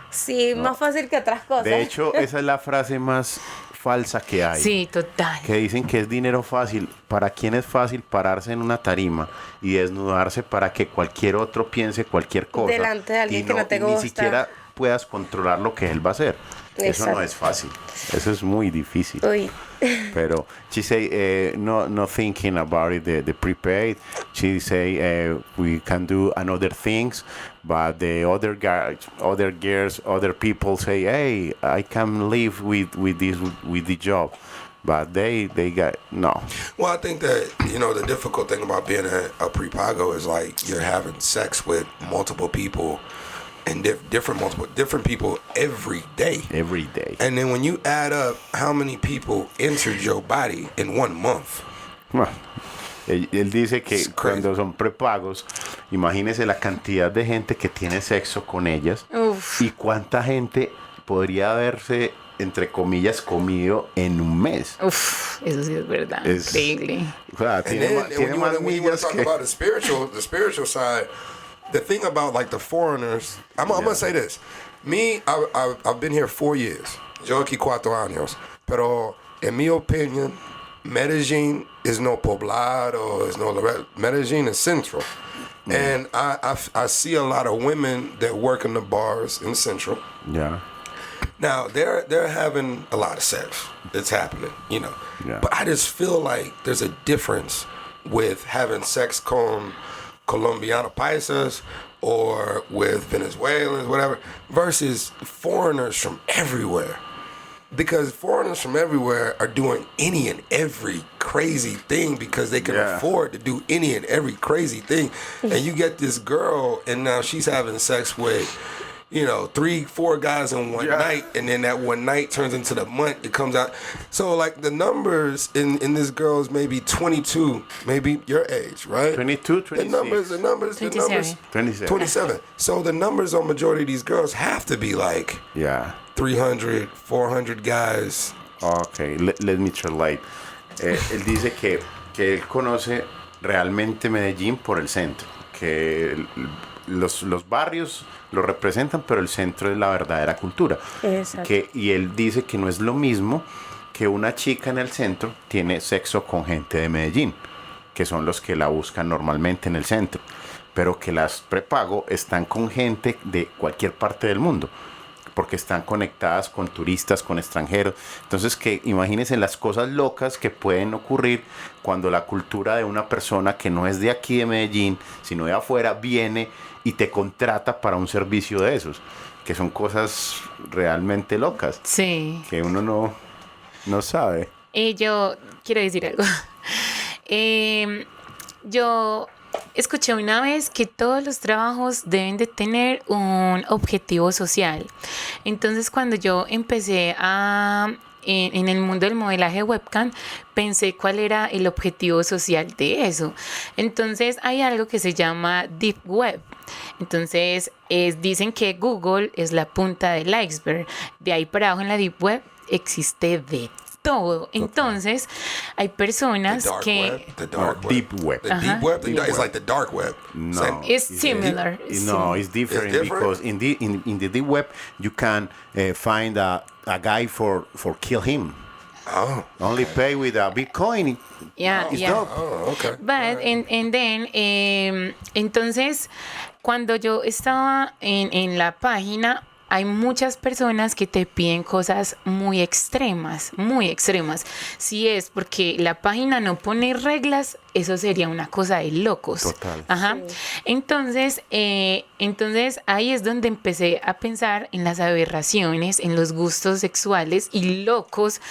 sí, más fácil que otras cosas. De hecho, esa es la frase más falsa que hay. Sí, total. Que dicen que es dinero fácil. ¿Para quién es fácil pararse en una tarima y desnudarse para que cualquier otro piense cualquier cosa? Delante de alguien y que no te y ni gusta. siquiera puedas controlar lo que él va a hacer. Eso no Exacto. es fácil. Eso es muy difícil. Uy, Pero she say no thinking about it the prepaid. She say we can do another things, but the other guys, other girls, other people say, hey, I can live with the job, but they got no. Well, I think that, the difficult thing about being a prepago is like you're having sex with multiple people and different people every day. Every day. And then when you add up how many people entered your body in 1 month, Bueno, él dice que It's crazy. cuando son prepagos, imagínese la cantidad de gente que tiene sexo con ellas. Uf. ¿Y cuánta gente podría haberse, entre comillas, comido en un mes? Uf, eso sí es verdad. Es- Increíble. O sea, And tiene, then ma- and tiene más when you want millas to talk que... about the spiritual side, the thing about like the foreigners, I'm gonna say this. Me, I've been here 4 years. Yo aquí 4 años. Pero en mi opinion, Medellin is no poblado, is no Medellin is central. And I see a lot of women that work in the bars in Central. Ya. Now they're having a lot of sex. It's happening, you know. Yeah. But I just feel like there's a difference with having sex con Colombiana paisas or with Venezuelans, whatever, versus foreigners from everywhere. Because foreigners from everywhere are doing any and every crazy thing because they can Yeah. afford to do any and every crazy thing. And you get this girl, and now she's having sex with, 3-4 guys in one Yeah. night, and then that one night turns into the month. It comes out. So like the numbers in this girl's maybe 22, maybe your age, right? 22, The numbers, 27. 27. 27. So the numbers on majority of these girls have to be like Ya. 300, 400 guys. Ok, let me translate. Él dice que él conoce realmente Medellín por el centro, que los barrios lo representan, pero el centro es la verdadera cultura. Exacto. Y él dice que no es lo mismo que una chica en el centro tiene sexo con gente de Medellín, que son los que la buscan normalmente en el centro, pero que las prepago están con gente de cualquier parte del mundo, porque están conectadas con turistas, con extranjeros. Entonces, que imagínense las cosas locas que pueden ocurrir cuando la cultura de una persona que no es de aquí de Medellín, sino de afuera, viene y te contrata para un servicio de esos, que son cosas realmente locas, Sí. que uno no sabe. Yo quiero decir algo. Yo escuché una vez que todos los trabajos deben de tener un objetivo social. Entonces, cuando yo empecé en el mundo del modelaje webcam, pensé cuál era el objetivo social de eso. Entonces, hay algo que se llama Deep Web. Entonces, dicen que Google es la punta del iceberg. De ahí para abajo en la Deep Web existe de todo. Entonces, hay The personas dark que... web. The dark web. Deep web. The deep web. It's like the dark web. No, Same. It's similar. No, it's different, It's different? because in the deep web you can find a guy for kill him. Oh. Only pay with a Bitcoin. Yeah, It's yeah. dope. Oh, okay. But and then, entonces, cuando yo estaba en la página, hay muchas personas que te piden cosas muy extremas, muy extremas. Si es porque la página no pone reglas, eso sería una cosa de locos. Total. Ajá. Entonces ahí es donde empecé a pensar en las aberraciones, en los gustos sexuales y locos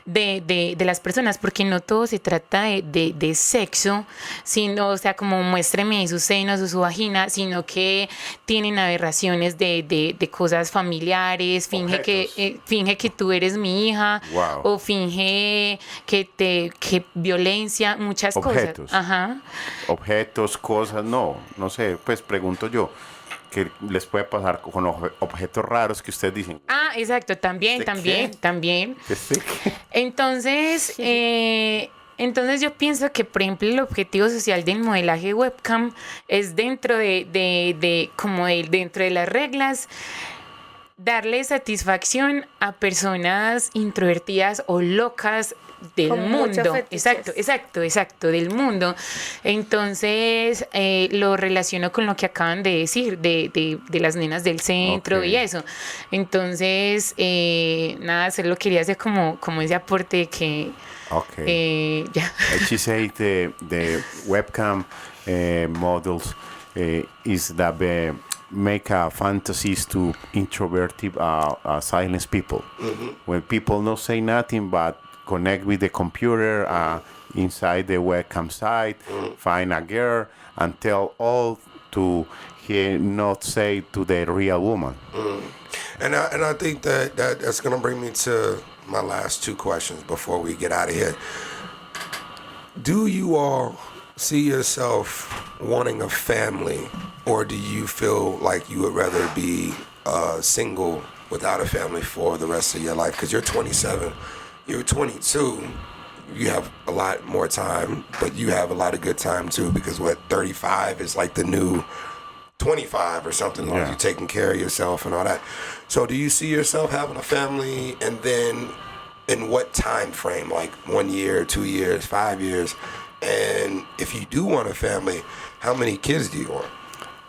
de las personas, porque no todo se trata de sexo, sino, o sea, como muéstreme sus senos o su vagina, sino que tienen aberraciones de cosas familiares, finge que tú eres mi hija, Wow. o finge que violencia, muchas Objetos. cosas. Ajá. Objetos, cosas, no sé, pues pregunto yo, ¿qué les puede pasar con objetos raros que ustedes dicen? Ah, exacto, también. ¿Que sí? Entonces, entonces yo pienso que, por ejemplo, el objetivo social del modelaje webcam es dentro dentro de las reglas, darle satisfacción a personas introvertidas o locas del Con muchos mundo. fetiches. Exacto, del mundo. Entonces, lo relaciono con lo que acaban de decir, de las nenas del centro. Ok. Y eso. Entonces, nada, solo quería hacer como ese aporte que... Okay. ya. She said the webcam models is that make fantasies to introverted, silent people. When people not say nothing but connect with the computer inside the webcam site, find a girl and tell all to he not say to the real woman. And I think that's going to bring me to my last 2 questions before we get out of here. Do you all see yourself wanting a family, or do you feel like you would rather be single without a family for the rest of your life? Because you're 27, you're 22, you have a lot more time, but you have a lot of good time too, because 35 is like the new 25 or something, as long as you're taking care of yourself and all that. So do you see yourself having a family, and then in what time frame, like 1 year, 2 years, 5 years? And if you do want a family, how many kids do you want?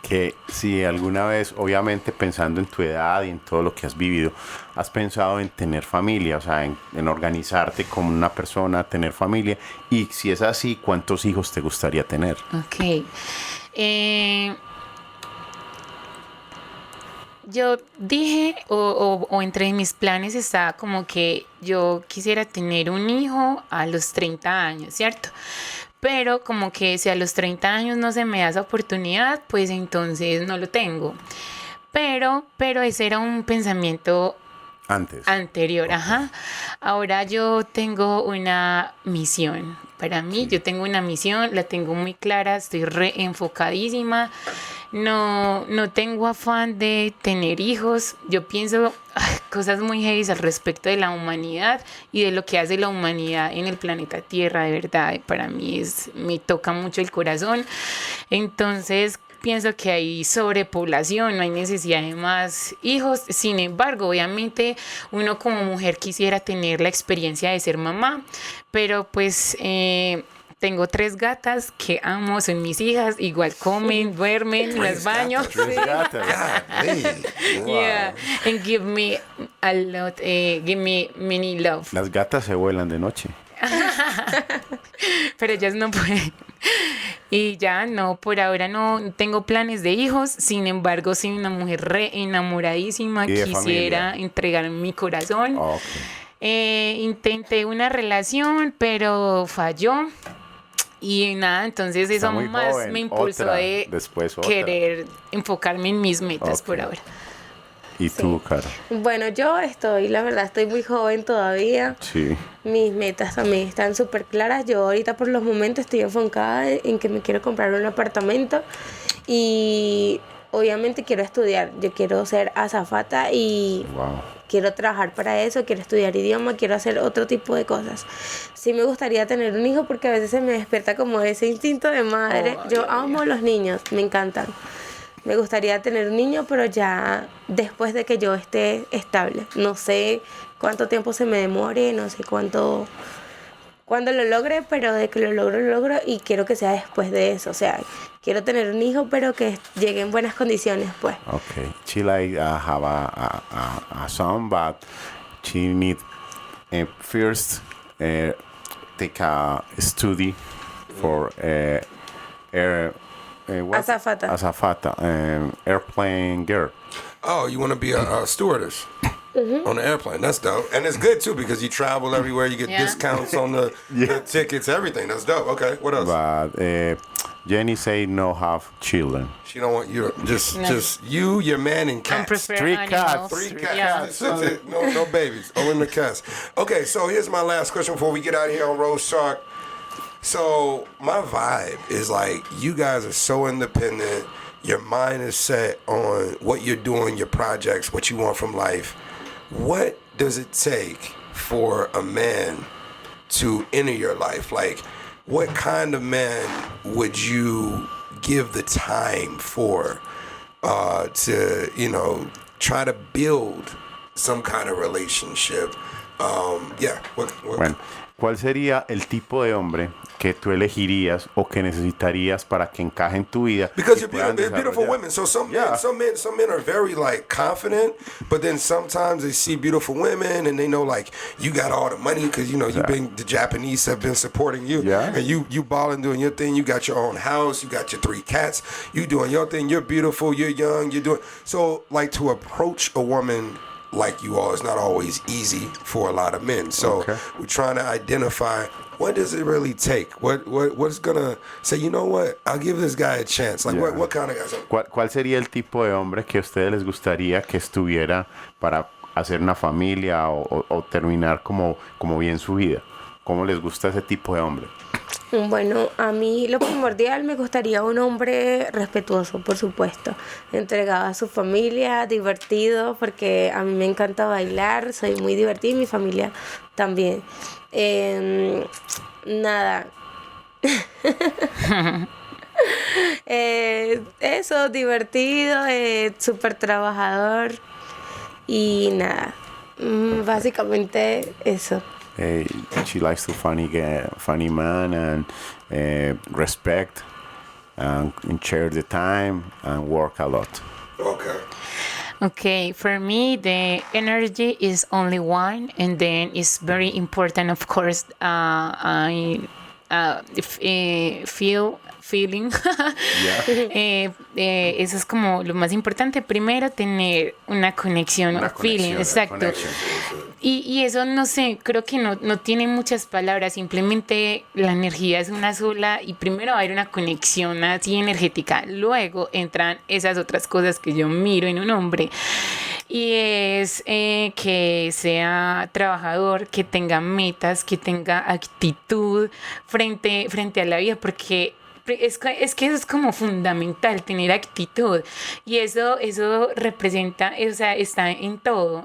Que si alguna vez, obviamente pensando en tu edad y en todo lo que has vivido, has pensado en tener familia, o sea, en organizarte como una persona, tener familia, y si es así, ¿cuántos hijos te gustaría tener? Ok. Yo dije, o entre mis planes estaba como que yo quisiera tener un hijo a los 30 años, ¿cierto? Pero como que si a los 30 años no se me da esa oportunidad, pues entonces no lo tengo. Pero ese era un pensamiento anterior, ajá. Ahora yo tengo una misión. Para mí, yo tengo una misión, la tengo muy clara, estoy reenfocadísima. No tengo afán de tener hijos. Yo pienso cosas muy heavy al respecto de la humanidad y de lo que hace la humanidad en el planeta Tierra, de verdad. Para mí me toca mucho el corazón. Entonces pienso que hay sobrepoblación, no hay necesidad de más hijos. Sin embargo, obviamente uno como mujer quisiera tener la experiencia de ser mamá, pero pues tengo 3 gatas que amo, son mis hijas, igual comen, duermen, las baño. 3 gatas. Wow. Yeah, and give me a lot, give me many love. Las gatas se vuelan de noche. Pero ellas no pueden. Y ya no, por ahora no tengo planes de hijos. Sin embargo, soy una mujer re enamoradísima. Quisiera entregar mi corazón. Okay. Intenté una relación, pero falló. Y nada, entonces eso más joven. me impulsó de querer enfocarme en mis metas por ahora. ¿Y tú, Cara? Bueno, la verdad, estoy muy joven todavía. Sí. Mis metas también están súper claras. Yo ahorita por los momentos estoy enfocada en que me quiero comprar un apartamento y obviamente quiero estudiar. Yo quiero ser azafata y quiero trabajar para eso, quiero estudiar idioma, quiero hacer otro tipo de cosas. Sí me gustaría tener un hijo porque a veces se me despierta como ese instinto de madre. Yo amo los niños, me encantan. Me gustaría tener un niño, pero ya después de que yo esté estable. No sé cuánto tiempo se me demore, no sé cuándo lo logre, pero de que lo logro y quiero que sea después de eso. O sea, quiero tener un hijo, pero que llegue en buenas condiciones, pues. Okay. She have a son, but she need first take a study for azafata, airplane girl. Oh, you want to be a stewardess on the airplane? That's dope, and it's good too because you travel everywhere. You get discounts on the tickets, everything. That's dope. Okay, what else? But Jenny say no have children. She don't want you. Just you, your man, and cats. 3 cats. 3 cats. That's it. No babies. Only the cats. Okay, so here's my last question before we get out of here on Rose Talk. So my vibe is like you guys are so independent. Your mind is set on what you're doing, your projects, what you want from life. What does it take for a man to enter your life? Like, what kind of man would you give the time for to, try to build some kind of relationship? Bueno, ¿cuál sería el tipo de hombre que tú elegirías o que necesitarías para que encaje en tu vida? Because you're beautiful women. So some men are very like confident, but then sometimes they see beautiful women and they know like you got all the money because the Japanese have been supporting you, and you balling doing your thing. You got your own house, you got your 3 cats, you doing your thing. You're beautiful, you're young, you're doing so. Like to approach a woman like you all is not always easy for a lot of men. So we're trying to identify. What does it really take? What's gonna say, you know what? I'll give this guy a chance. Like what kind of guys? ¿Cuál sería el tipo de hombre que a ustedes les gustaría que estuviera para hacer una familia o terminar como bien su vida? ¿Cómo les gusta ese tipo de hombre? Bueno, a mí lo primordial me gustaría un hombre respetuoso, por supuesto, entregado a su familia, divertido, porque a mí me encanta bailar, soy muy divertida y mi familia también. Nada. Eso, divertido, súper trabajador y nada. Básicamente eso. She likes to funny man and respect and share the time and work a lot. Okay. Okay, for me, the energy is only one, and then it's very important, of course. Feeling. Eso es como lo más importante. Primero, tener una conexión, Una feeling, conexión, exacto. connection. Y eso, no sé, creo que no tiene muchas palabras, simplemente la energía es una sola y primero va a haber una conexión así energética, luego entran esas otras cosas que yo miro en un hombre y es que sea trabajador, que tenga metas, que tenga actitud frente a la vida, porque es que eso es como fundamental, tener actitud. Y eso representa, o sea, está en todo.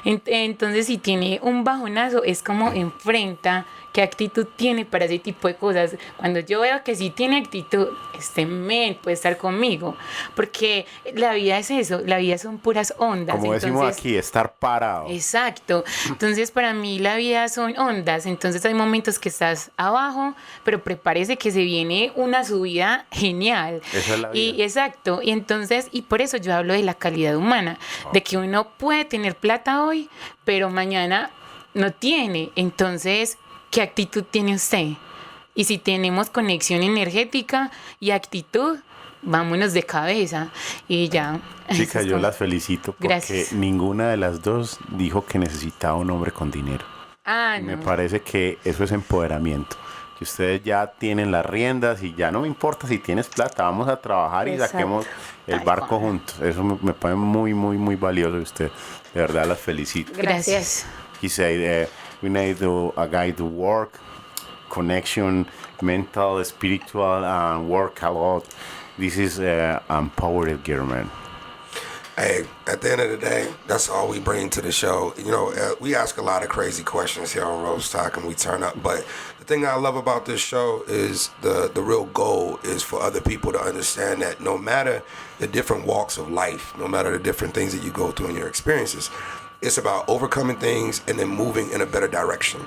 Entonces, si tiene un bajonazo, es como enfrenta qué actitud tiene para ese tipo de cosas. Cuando yo veo que sí tiene actitud, este men puede estar conmigo. Porque la vida es eso, la vida son puras ondas. Como decimos Entonces, aquí, estar parado. exacto. Entonces, para mí la vida son ondas. Entonces, hay momentos que estás abajo, pero prepárese que se viene una subida genial. Esa es la vida. Y exacto. Y entonces, y por eso yo hablo de la calidad humana, de que uno puede tener plata hoy, pero mañana no tiene. Entonces, ¿qué actitud tiene usted? Y si tenemos conexión energética y actitud, vámonos de cabeza y ya. Chicas, yo las felicito porque Gracias. ninguna de las dos dijo que necesitaba un hombre con dinero. Ah, Me no. parece que eso es empoderamiento. Que ustedes ya tienen las riendas y ya no me importa si tienes plata, vamos a trabajar y Exacto. saquemos el Tal barco cual. juntos. Eso me parece muy, muy, muy valioso de usted. De verdad las felicito. Gracias. He said, we need a guy to work, connection, mental, spiritual, and work a lot. This is empowered girl, man. Hey, at the end of the day, that's all we bring to the show. You know, we ask a lot of crazy questions here on Rose Talk, and we turn up. But the thing I love about this show is the real goal is for other people to understand that no matter the different walks of life, no matter the different things that you go through in your experiences, it's about overcoming things and then moving in a better direction.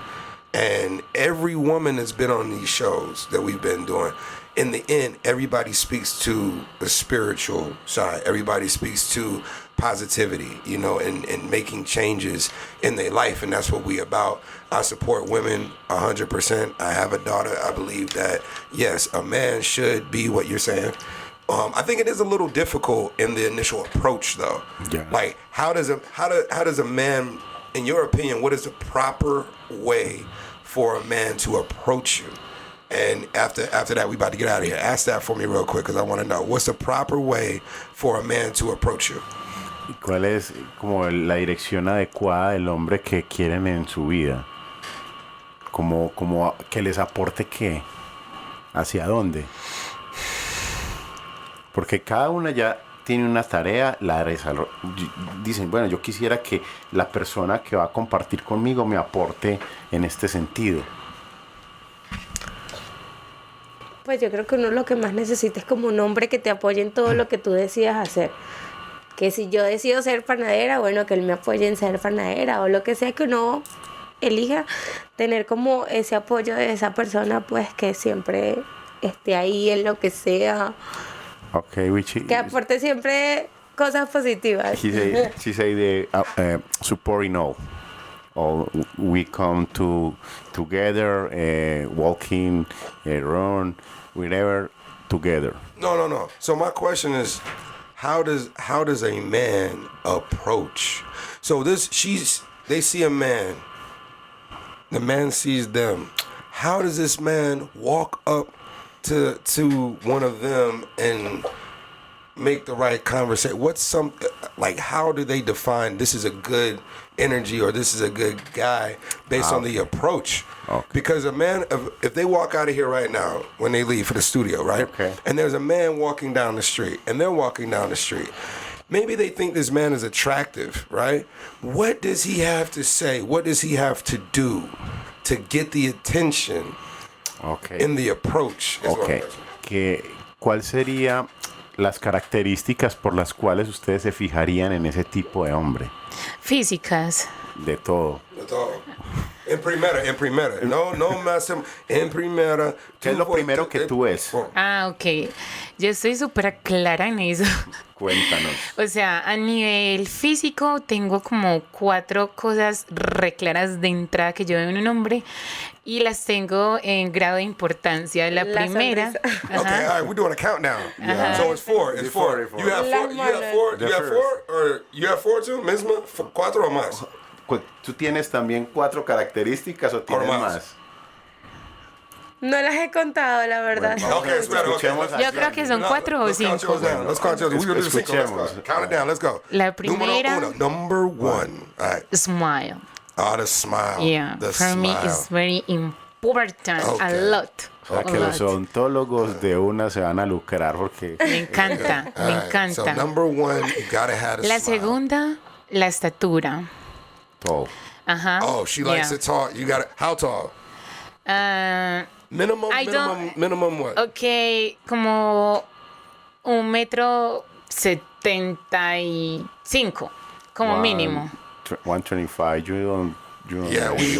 And every woman that's been on these shows that we've been doing, in the end, everybody speaks to the spiritual side. Everybody speaks to positivity, you know, and making changes in their life. And that's what we about. I support women 100%. I have a daughter. I believe that, yes, a man should be what you're saying. I think it is a little difficult in the initial approach, though. Yeah. Like, how does a man, in your opinion, what is the proper way for a man to approach you? And after that, we about to get out of here. Ask that for me real quick, because I want to know what's the proper way for a man to approach you. ¿Y cuál es como la dirección adecuada del hombre que quieren en su vida? Como que les aporte qué, hacia dónde. Porque cada una ya tiene una tarea, dicen, bueno, yo quisiera que la persona que va a compartir conmigo me aporte en este sentido. Pues yo creo que uno lo que más necesita es como un hombre que te apoye en todo lo que tú decidas hacer. Que si yo decido ser panadera, bueno, que él me apoye en ser panadera o lo que sea que uno elija, tener como ese apoyo de esa persona, pues que siempre esté ahí en lo que sea, Okay, Richie. que aporte siempre cosas positivas. She say supporting all. We come together, walking, run, whatever, together. No. So my question is, how does a man approach? So they see a man, the man sees them. How does this man walk up to one of them and make the right conversation? How do they define this is a good energy or this is a good guy based on the approach? Okay. Because a man, if they walk out of here right now, when they leave for the studio, right? Okay. And there's a man walking down the street, and they're walking down the street. Maybe they think this man is attractive, right? What does he have to say? What does he have to do to get the attention Okay. in the approach? is what I'm Ok. asking. ¿Cuál sería las características por las cuales ustedes se fijarían en ese tipo de hombre? Físicas. De todo. That's all. En primera. No más. En primera. ¿Qué es lo primero que tú ves? Ah, ok. Yo estoy súper clara en eso. Cuéntanos. O sea, a nivel físico tengo como 4 cosas re claras de entrada que yo veo en un hombre y las tengo en grado de importancia. La La primera. sonrisa. Okay, all right, we're doing a countdown. So it's 4. It's 4. You have 4. You have 4. The You have first. 4, or you have 4 too, misma? 4 o más. ¿Tú tienes también 4 características o tienes más. más? No las he contado, la verdad. Bueno, Okay, espera. Escuchemos Okay. Yo creo que son No, 4 o let's count 5. yours down. Let's count yours. We're gonna do the cinco. Let's Escuchemos. go. Count it down. Let's go. La Número primera- 1. Number 1. All right. Smile. The smile. Yeah, The for me smile. it's very important. Okay. A lot. O sea, A que los lot. odontólogos de una se van a lucrar porque... Me encanta, All me right, So encanta. number 1, you gotta have a La smile. segunda, la estatura. Todo. Ajá. Oh, she likes yeah. it tall. You got it. How tall? Ah, Minimum. I don't- Minimum what? ok, como 1,75 m, como mínimo. 125. You don't Yeah, we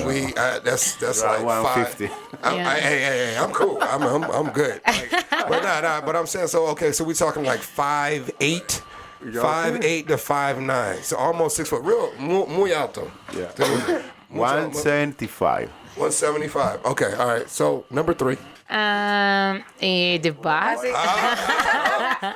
that's You're like 150. 5. Yeah. Hey, I'm cool. I'm good. Like, but but I'm saying so. Okay, so we talking like 5'8", 5'8" to 5'9", so almost 6 foot. Real muy alto. Yeah. Mucho- 175. 175. Okay, all right. So number 3. The back.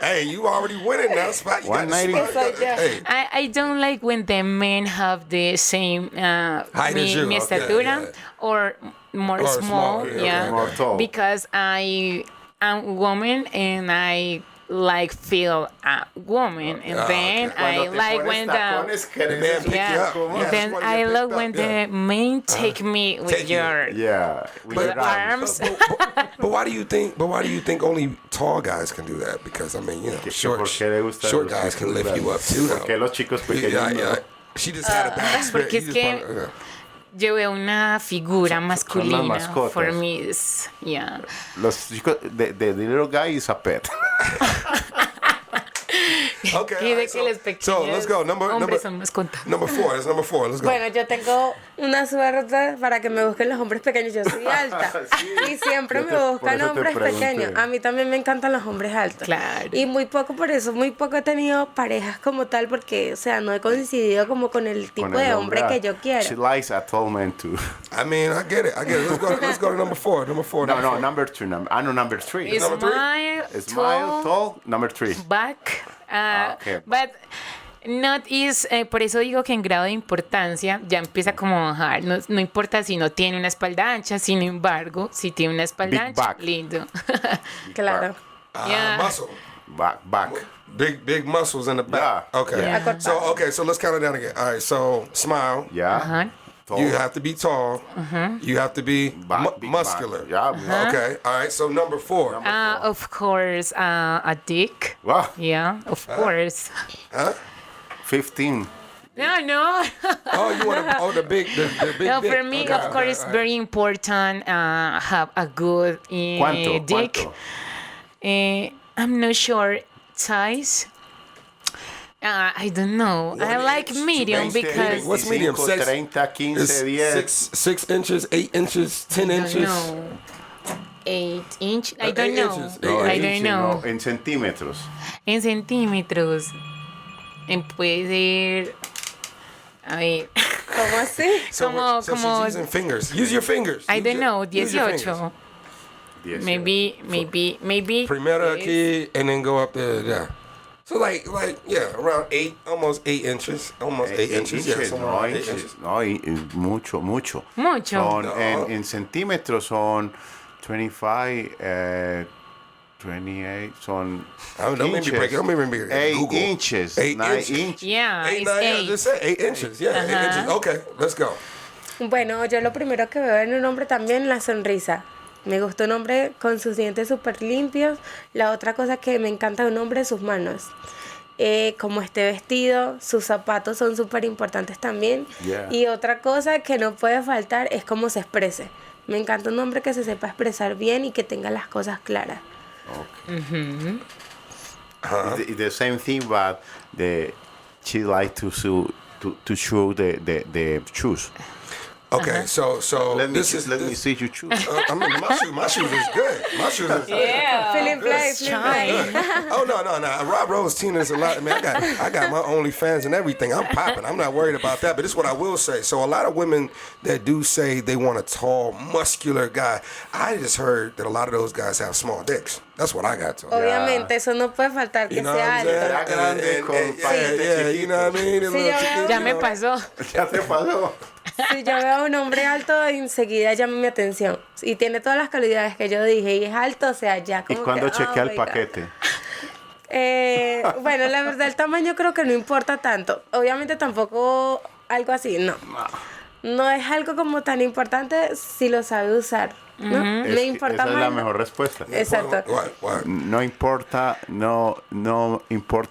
Hey, you already winning now. Spot. You got the 190. spot. Hey, I don't like when the men have the same as you, mi okay, estatura yeah. or more Or small, small, yeah, yeah. okay, More tall. Because I am a woman and I like feel a woman and then okay. I like when the the man pick you yeah, up. Yeah, then just wanna I get love picked when up, yeah. the men take me with Take you. your Yeah. With with your arms. But why do you think? But why do you think only tall guys can do that? Because I mean, you know, short guys can lift you up too. ¿Por qué los chicos pequeños no? She just had a bad experience. porque es You que- just wanna- Yo veo una figura masculina. mascotas. For me, is, yeah. Los chicos de little guy is a pet. Okay. Y all de right, que los pequeños so let's go. Number hombres son mascotas. number 4. That's number 4. Let's go. Bueno, yo tengo una suerte para que me busquen los hombres pequeños. Yo soy alta. Sí. Y siempre Yo me te- por buscan eso te hombres pregunté. pequeños. A mí también me encantan los hombres altos. Claro. Y muy poco por eso, muy poco he tenido parejas como tal porque, o sea, no he coincidido como con el tipo Con el de hombre que yo She quiero. likes a tall man too. I mean, I get it. Let's go to number 4. Number 4. No, number 2. Number 3. Number three? Smile, tall, number 3. Back. Okay. But not is, por eso digo que en grado de importancia ya empieza como a bajar. No, no importa si no tiene una espalda ancha, sin embargo, si tiene una espalda Big ancha, back. lindo. Claro. Yeah. Muscle. Back. Big muscles in the back. Yeah. Okay. Yeah. So let's count it down again. All right. So smile. Yeah. Ajá. Tall. You have to be tall. You have to be Back, big muscular. back. Yeah. Okay. All right. So number 4. Of course, a dick. Wow. Yeah, of course. 15. No. Oh, you want to? Oh, the big No, dick. for me, Okay, of okay, course, all right. very important have a good dick. ¿Cuánto? I'm not sure size. I don't know. I 1 like inch, medium 20, because What's medium? 25, 30, 15, 10. 6 inches, 8 inches, 10 I inches. don't know. 8 inch. I don't 8 know. inches, No, I en don't inches, know. no, en centímetros. En centímetros. Puede ser. A ver. ¿Cómo así? So, Como- so como- she's using fingers. Use your fingers. I Use don't your- know. use your fingers. 18. Maybe. Primera 10. aquí and then go up there. Yeah. So yeah, around 8, almost 8 inches, almost 8 inches. Yeah, somewhere no, around 8 inches. inches. No, mucho. Mucho. Son, No. en centímetros son 25, 28, son Don't make me break it. Don't make me break it. 8 Google. inches. 8 9 inches. inches. Yeah, 8, it's 9, I 8. just said 8 inches. Yeah, 8 inches. Okay, let's go. Bueno, yo lo primero que veo en un hombre también la sonrisa. Me gusta un hombre con sus dientes súper limpios. La otra cosa que me encanta de un hombre es sus manos. Cómo esté vestido, sus zapatos son súper importantes también. Yeah. Y otra cosa que no puede faltar es cómo se exprese. Me encanta un hombre que se sepa expresar bien y que tenga las cosas claras. Okay. The same thing, but she like to show the shoes. Okay, so Let me this is let me see you choose. I mean, my shoes is good. My shoes is Feeling play, feeling play. Oh no. Rob Rose Tina is a lot. I mean, I got my OnlyFans and everything. I'm popping. I'm not worried about that. But this is what I will say. So a lot of women that do say they want a tall, muscular guy, I just heard that a lot of those guys have small dicks. That's what I got to. Obviamente, eso no puede faltar que You know what sea I'm saying? alto. Grande con Yeah, you know what I mean? Sí, yo veo- Ya me pasó. Ya te pasó. Si yo veo a un hombre alto, enseguida llama mi atención. Y tiene todas las cualidades que yo dije y es alto, o sea, ya ¿Y como cuando que, chequea oh el my God. paquete? Bueno, la verdad, el tamaño creo que no importa tanto. Obviamente tampoco algo así, no. No es algo como tan importante si lo sabe usar, ¿no? Me importa esa más. es la mejor respuesta. Exacto. What? No importa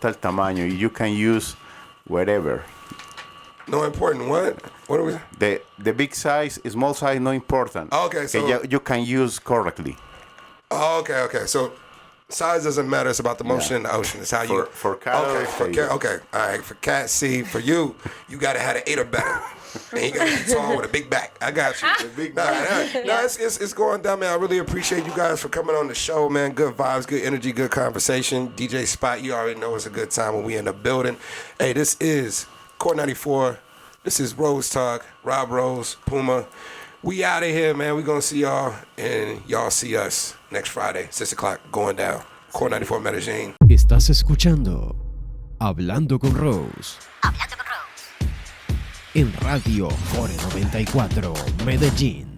el tamaño. You can use whatever. No important. What? What are we? The big size, small size, no important. Okay, so- you can use correctly. Oh, okay. So size doesn't matter. It's about the motion in the ocean. It's how you. For cat, Okay. All right. For cat, C. For you gotta have an 8 or better. And you gotta be tall with a big back. I got you. It's going down, man. I really appreciate you guys for coming on the show, man. Good vibes, good energy, good conversation. DJ Spot, you already know it's a good time when we in the building. Hey, this is Core 94. This is Rose Talk. Rob Rose, Puma. We out of here, man. We gonna see y'all, and y'all see us next Friday, 6 o'clock, going down. Core 94 Medellín. Estás escuchando Hablando con Rose. En Radio Core 94 Medellín.